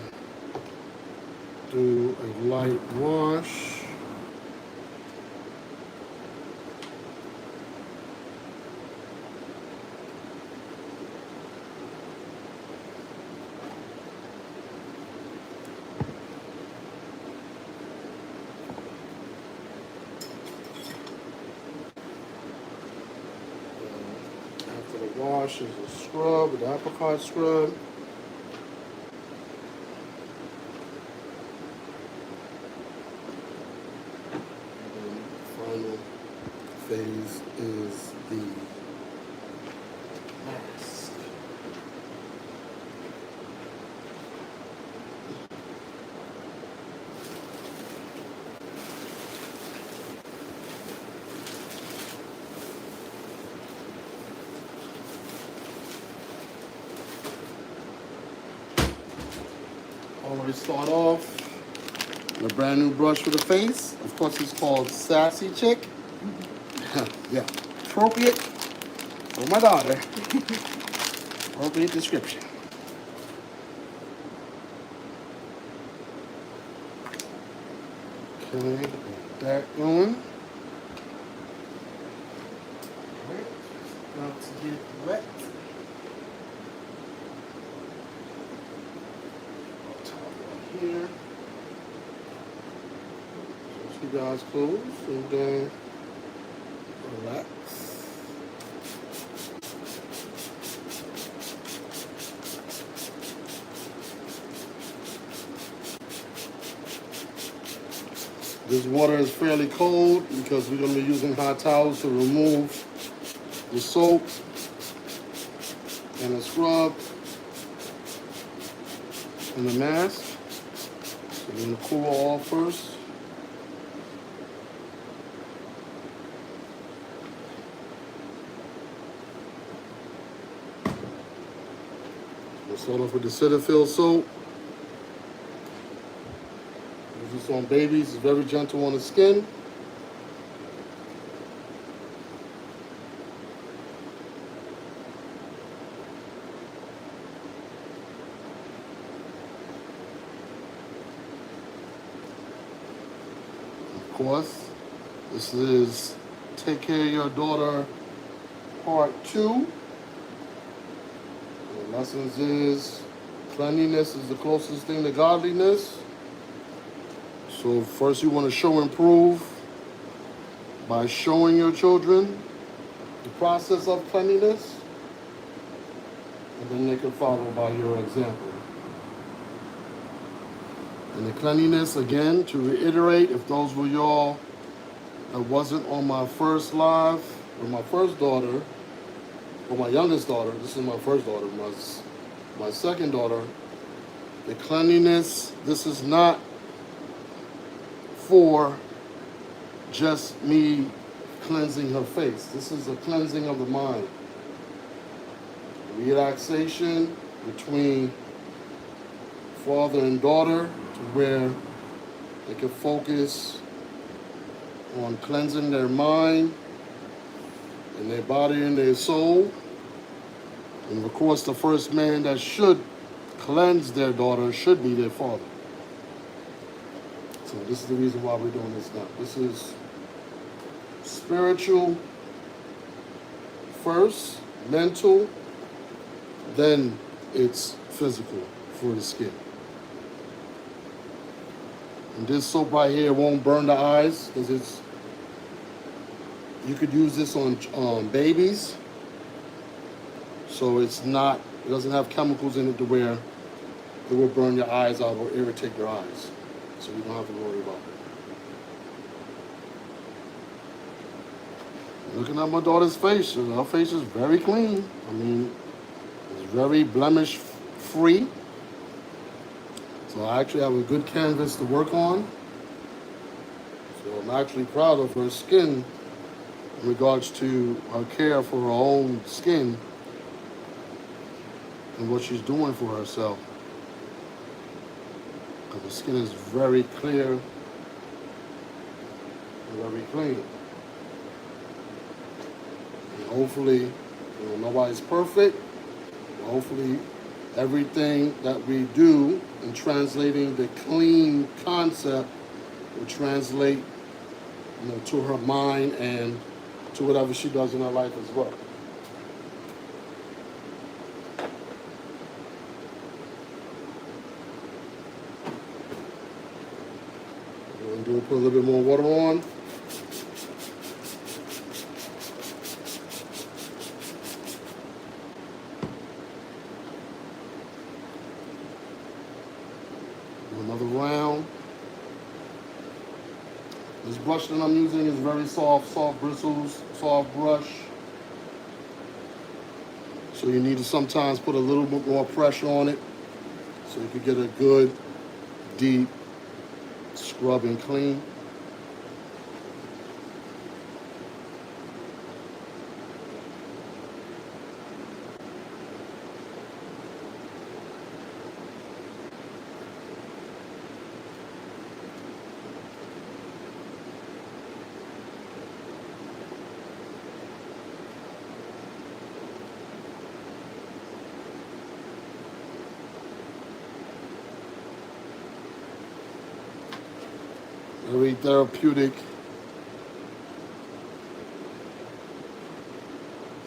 do a light wash. wash is a scrub with the apricot scrub. And the final phase is the mask. Always start off with a brand new brush for the face. Of course, it's called Sassy Chick. Yeah, appropriate for my daughter. Appropriate description. Okay, get that going. Alright, about to get wet. Here. So keep your eyes closed and relax. This water is fairly cold because we're going to be using hot towels to remove the soap and the scrub and the mask. So we're going to cool it off first. We'll start off with the Cetaphil soap. Use this on babies. It's very gentle on the skin. Of course, this is Take Care of Your Daughter Part 2. The lessons is cleanliness is the closest thing to godliness. So first you want to show and prove by showing your children the process of cleanliness, and then they can follow by your example. And the cleanliness, again, to reiterate, if those were y'all that wasn't on my first live with my first daughter, or my youngest daughter, this is my first daughter, my second daughter, the cleanliness, this is not for just me cleansing her face. This is a cleansing of the mind. Relaxation between father and daughter to where they can focus on cleansing their mind and their body and their soul. And of course, the first man that should cleanse their daughter should be their father. So this is the reason why we're doing this now. This is spiritual first, mental, then it's physical for the skin. And this soap right here won't burn the eyes because you could use this on babies. So it doesn't have chemicals in it to where it will burn your eyes out or irritate your eyes. So you don't have to worry about it. Looking at my daughter's face, her face is very clean. I mean, it's very blemish free. So I actually have a good canvas to work on. So I'm actually proud of her skin in regards to her care for her own skin and what she's doing for herself. Because the skin is very clear and very clean. And hopefully, nobody's perfect. But hopefully, everything that we do in translating the clean concept will translate to her mind and to whatever she does in her life as well. Put a little bit more water on. This brush that I'm using is very soft bristles, soft brush. So you need to sometimes put a little bit more pressure on it so you can get a good, deep scrub and clean. Very therapeutic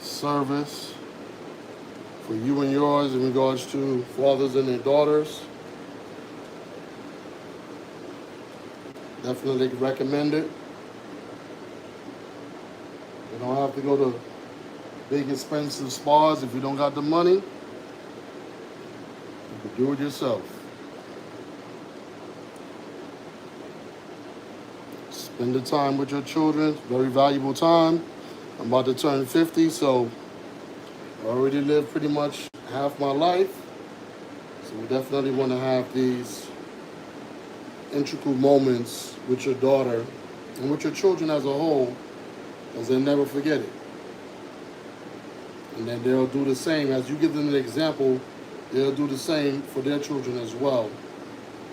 service for you and yours in regards to fathers and their daughters. Definitely recommend it. You don't have to go to big expensive spas if you don't got the money. You can do it yourself. Spend the time with your children. Very valuable time. I'm about to turn 50, so I already lived pretty much half my life. So we definitely want to have these integral moments with your daughter and with your children as a whole, because they'll never forget it. And then they'll do the same. As you give them an example, they'll do the same for their children as well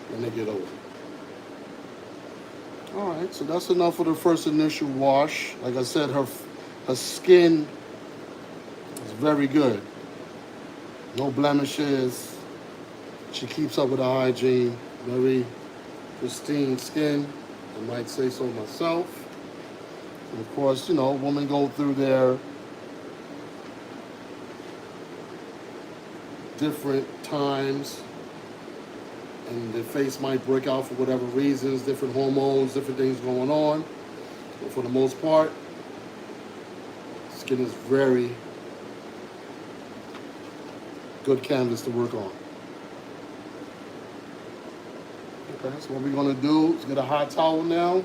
when they get older. All right, so that's enough for the first initial wash. Like I said, her skin is very good. No blemishes. She keeps up with her hygiene. Very pristine skin, I might say so myself. And of course, you know, women go through their different times and their face might break out for whatever reasons, different hormones, different things going on. But for the most part, skin is very good canvas to work on. Okay, so what we're gonna do is get a hot towel now,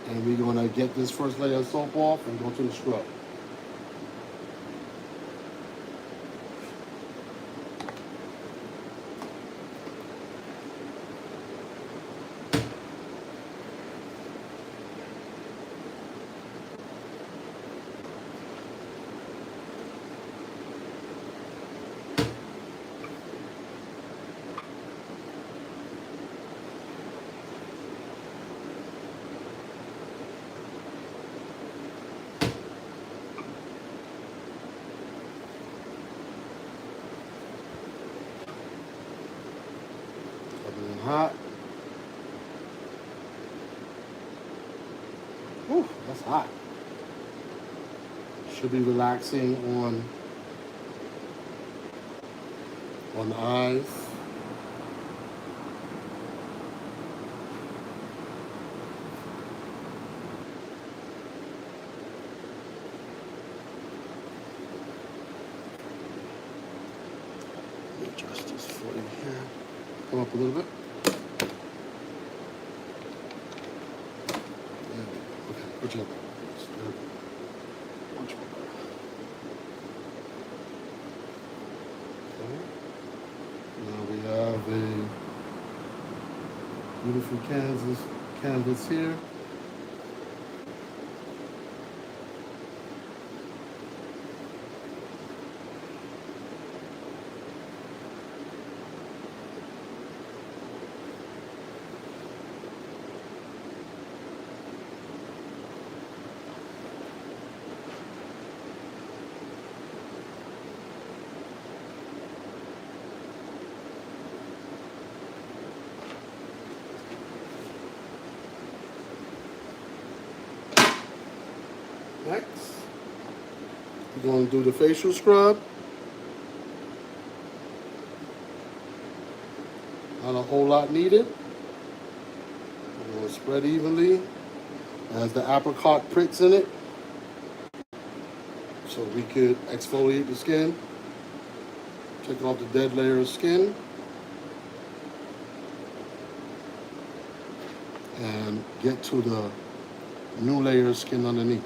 and we're gonna get this first layer of soap off and go to the scrub. Hot. Whew, that's hot. Should be relaxing on the eyes. Let me adjust this for you here. Come up a little bit. Put you up. Much more better. Okay. Now we have a beautiful canvas here. Next, we're going to do the facial scrub. Not a whole lot needed. We're going to spread evenly. It has the apricot pricks in it, so we could exfoliate the skin, take off the dead layer of skin. and get to the new layer of skin underneath.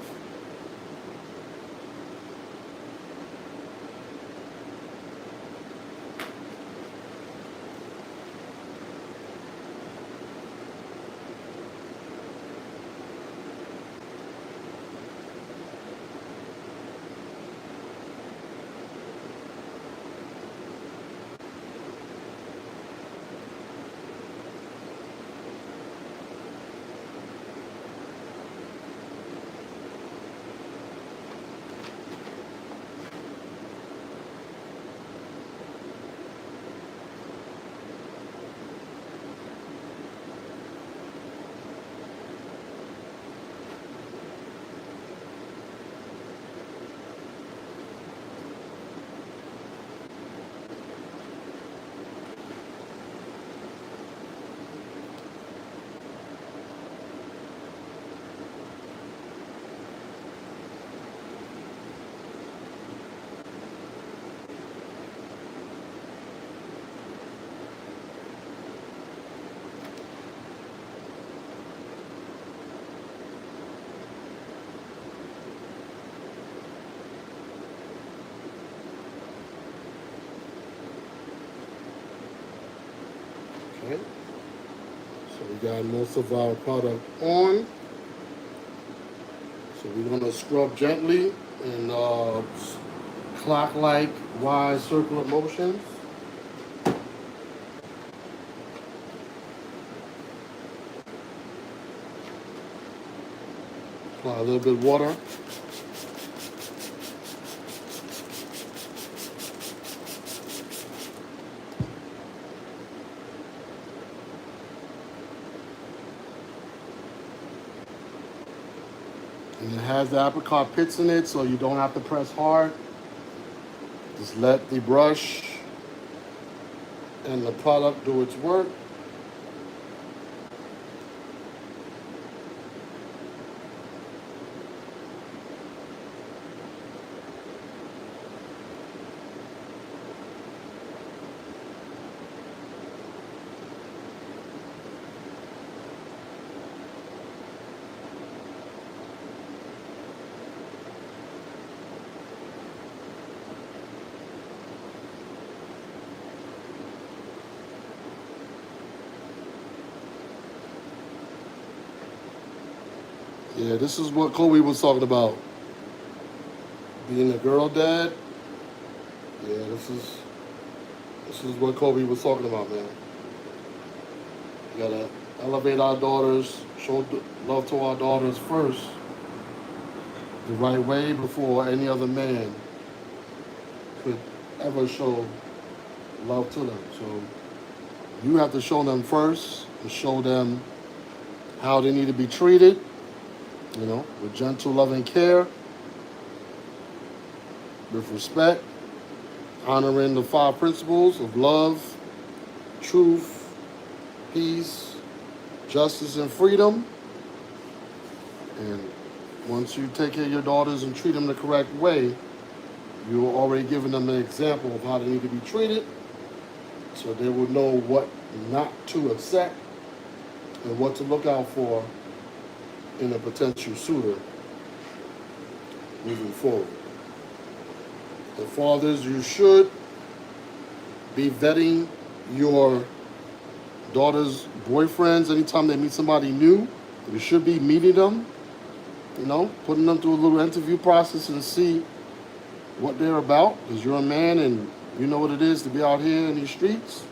Okay, so we got most of our product on. So we're gonna scrub gently in clock-like wide circular motions. Apply a little bit of water. And it has the apricot pits in it, so you don't have to press hard. Just let the brush and the product do its work. Yeah, this is what Kobe was talking about. Being a girl dad. Yeah, this is what Kobe was talking about, man. We gotta elevate our daughters, show love to our daughters first, the right way before any other man could ever show love to them. So you have to show them first and show them how they need to be treated, with gentle love and care, with respect, honoring the 5 principles of love, truth, peace, justice, and freedom. And once you take care of your daughters and treat them the correct way, you're already giving them an example of how they need to be treated, so they will know what not to accept and what to look out for in a potential suitor moving forward. The fathers, you should be vetting your daughter's boyfriends anytime they meet somebody new. You should be meeting them, putting them through a little interview process and see what they're about, because you're a man and you know what it is to be out here in these streets.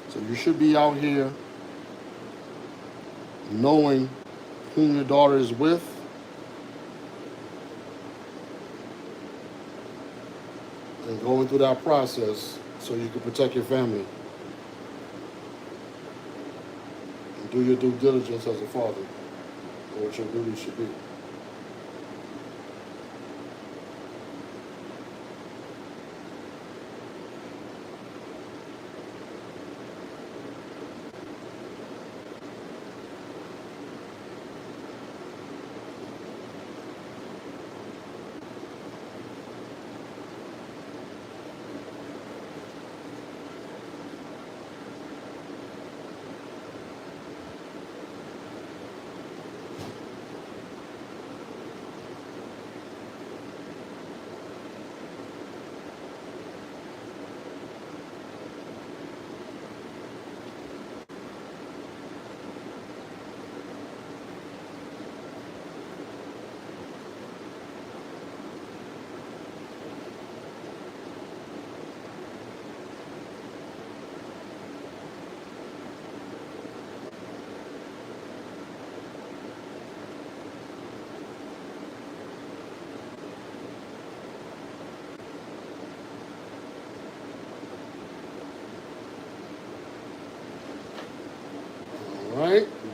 So you should be out here knowing whom your daughter is with, and going through that process so you can protect your family and do your due diligence as a father, or what your duty should be.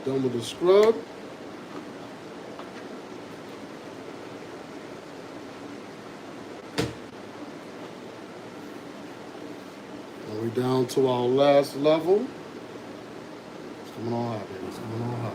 Done with the scrub. And we're down to our last level. It's coming on hot, baby. It's coming on hot.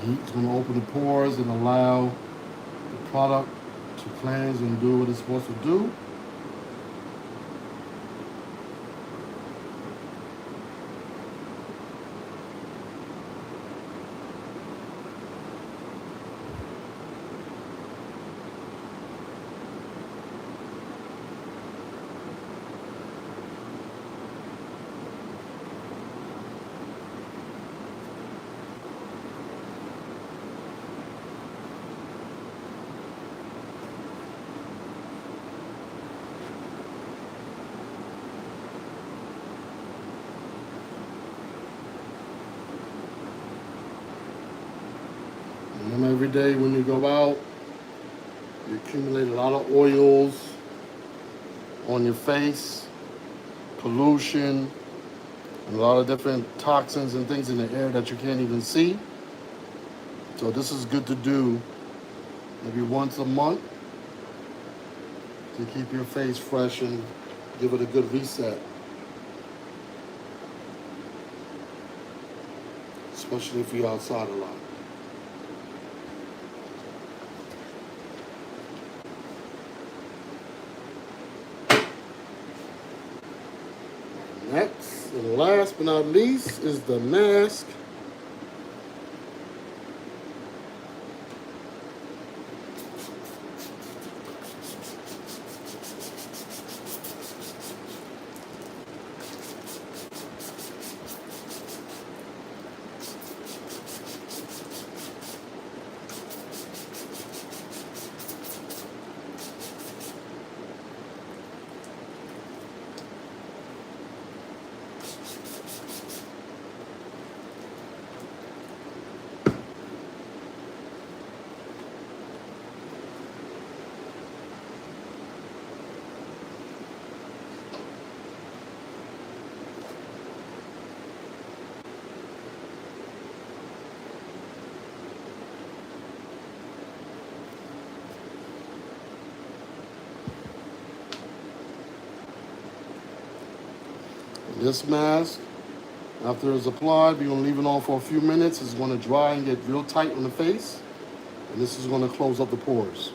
Heat's going to open the pores and allow the product to cleanse and do what it's supposed to do. And then every day when you go out, you accumulate a lot of oils on your face, pollution, and a lot of different toxins and things in the air that you can't even see. So this is good to do maybe once a month to keep your face fresh and give it a good reset. Especially if you're outside a lot. Next and last but not least is the mask. This mask, after it's applied, we're going to leave it on for a few minutes. It's going to dry and get real tight on the face. And this is going to close up the pores.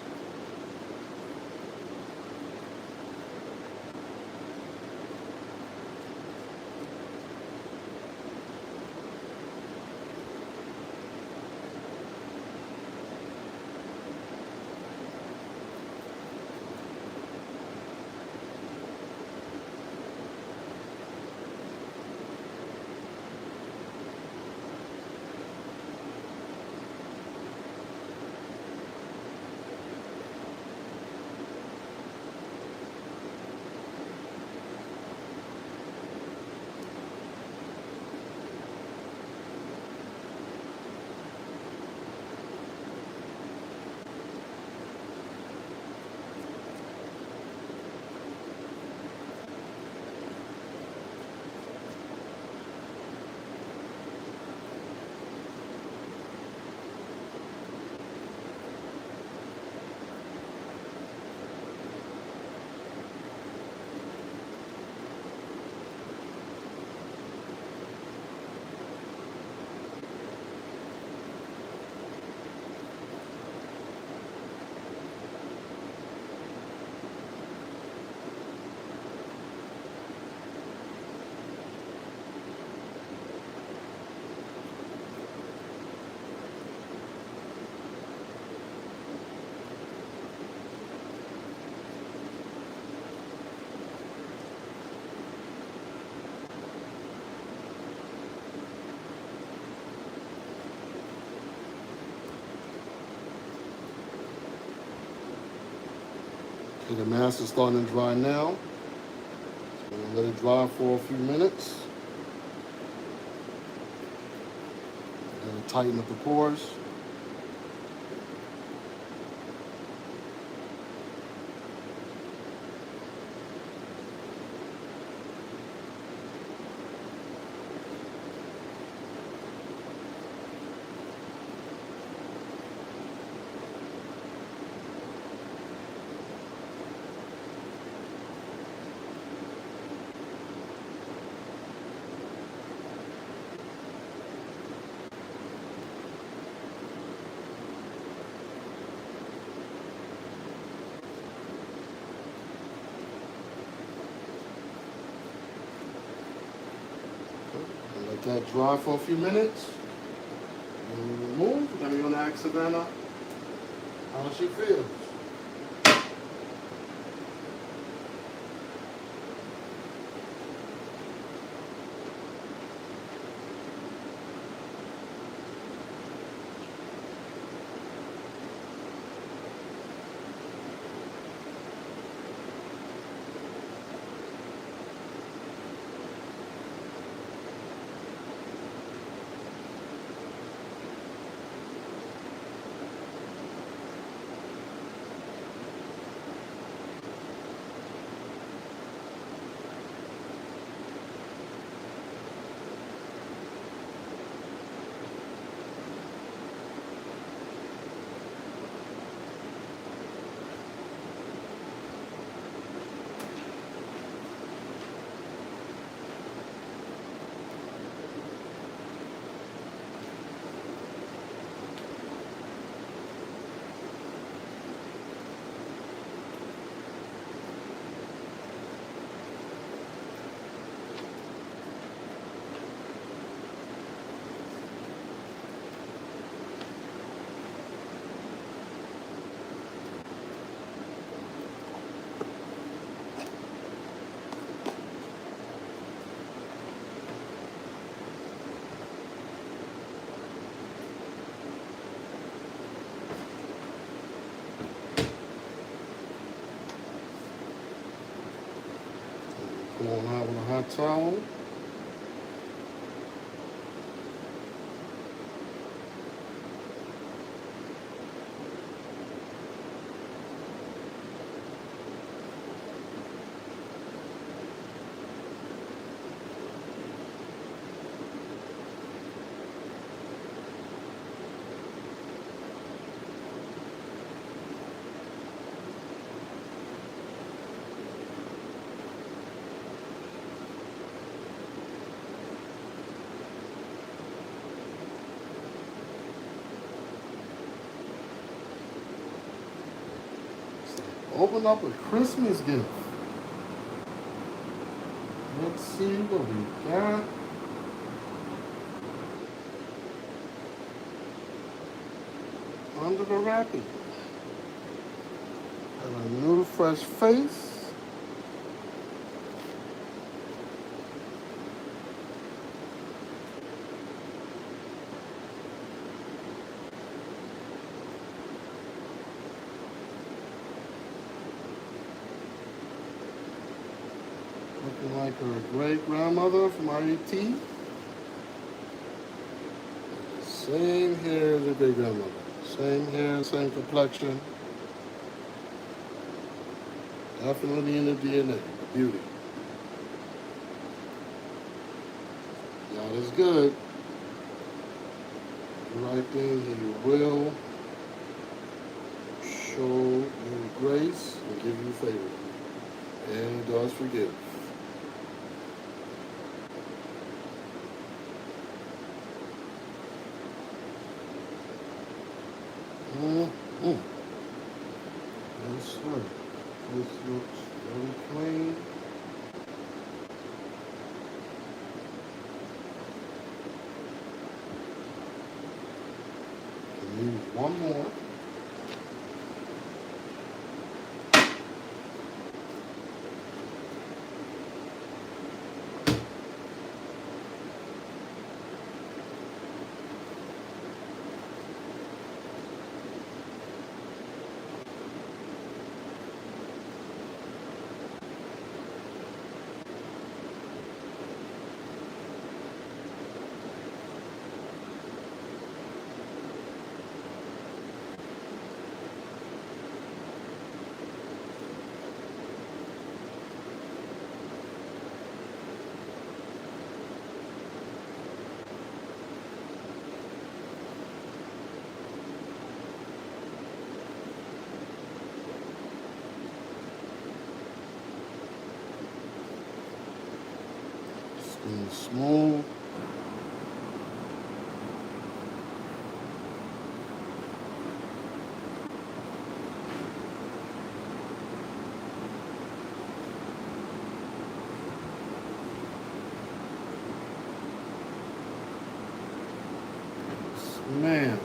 Okay, the mask is starting to dry now. So I'm going to let it dry for a few minutes. tighten up the pores. Let that dry for a few minutes. And we remove. Then we're going to ask Savannah how she feels. Go on out with a hot towel. Open up a Christmas gift. Let's see what we got. Under the wrapping. And a new fresh face. Looking like her great grandmother from IET. Same hair as her great grandmother. Same hair, same complexion. Definitely in the DNA. Beauty. God is good. The right thing, He will show you grace and give you favor. And He does forgive. Mm-hmm. Yes, sir. This looks very clean. Can use one more. And smooth. Man.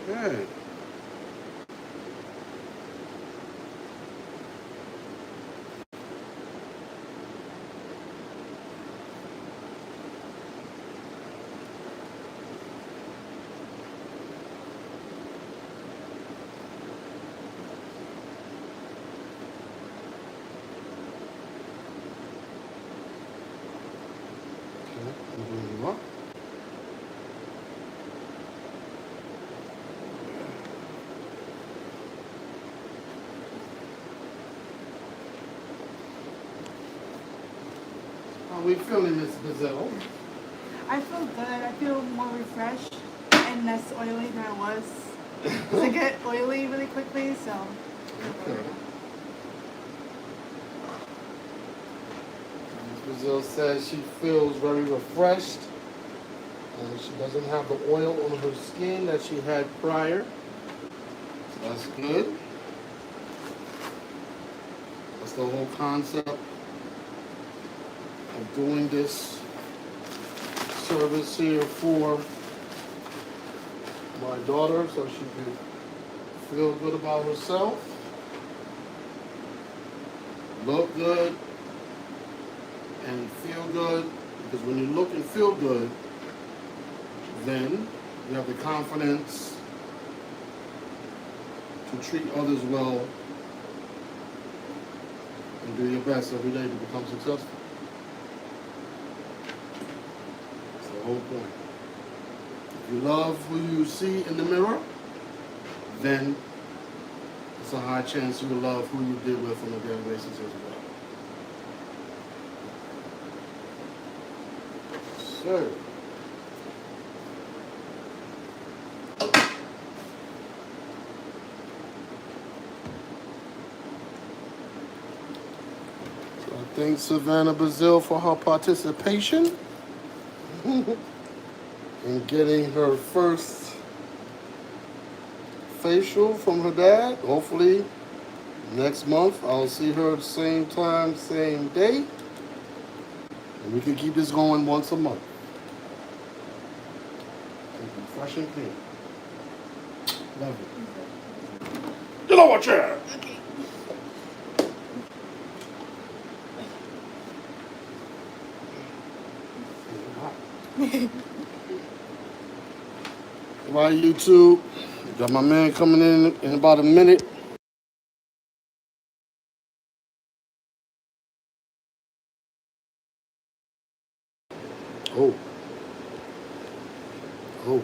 Okay. Bring you up. How are we feeling, Miss Gazelle? I feel good. I feel more refreshed and less oily than I was. Because I get oily really quickly, so. Okay. Miss Gazelle says she feels very refreshed. She doesn't have the oil on her skin that she had prior. So that's good. That's the whole concept of doing this service here for my daughter so she can feel good about herself, look good, and feel good. Because when you look and feel good, then you have the confidence to treat others well and do your best every day to become successful. That's the whole point. If you love who you see in the mirror, then it's a high chance you will love who you deal with on a daily basis as well. Sir. So I thank Savannah Brazil for her participation in getting her first facial from her dad. Hopefully next month I'll see her at the same time, same day. And we can keep this going once a month. Fresh and clean. Love it. Get over chair. Bye, YouTube. Got my man coming in about a minute. Oh. Oh.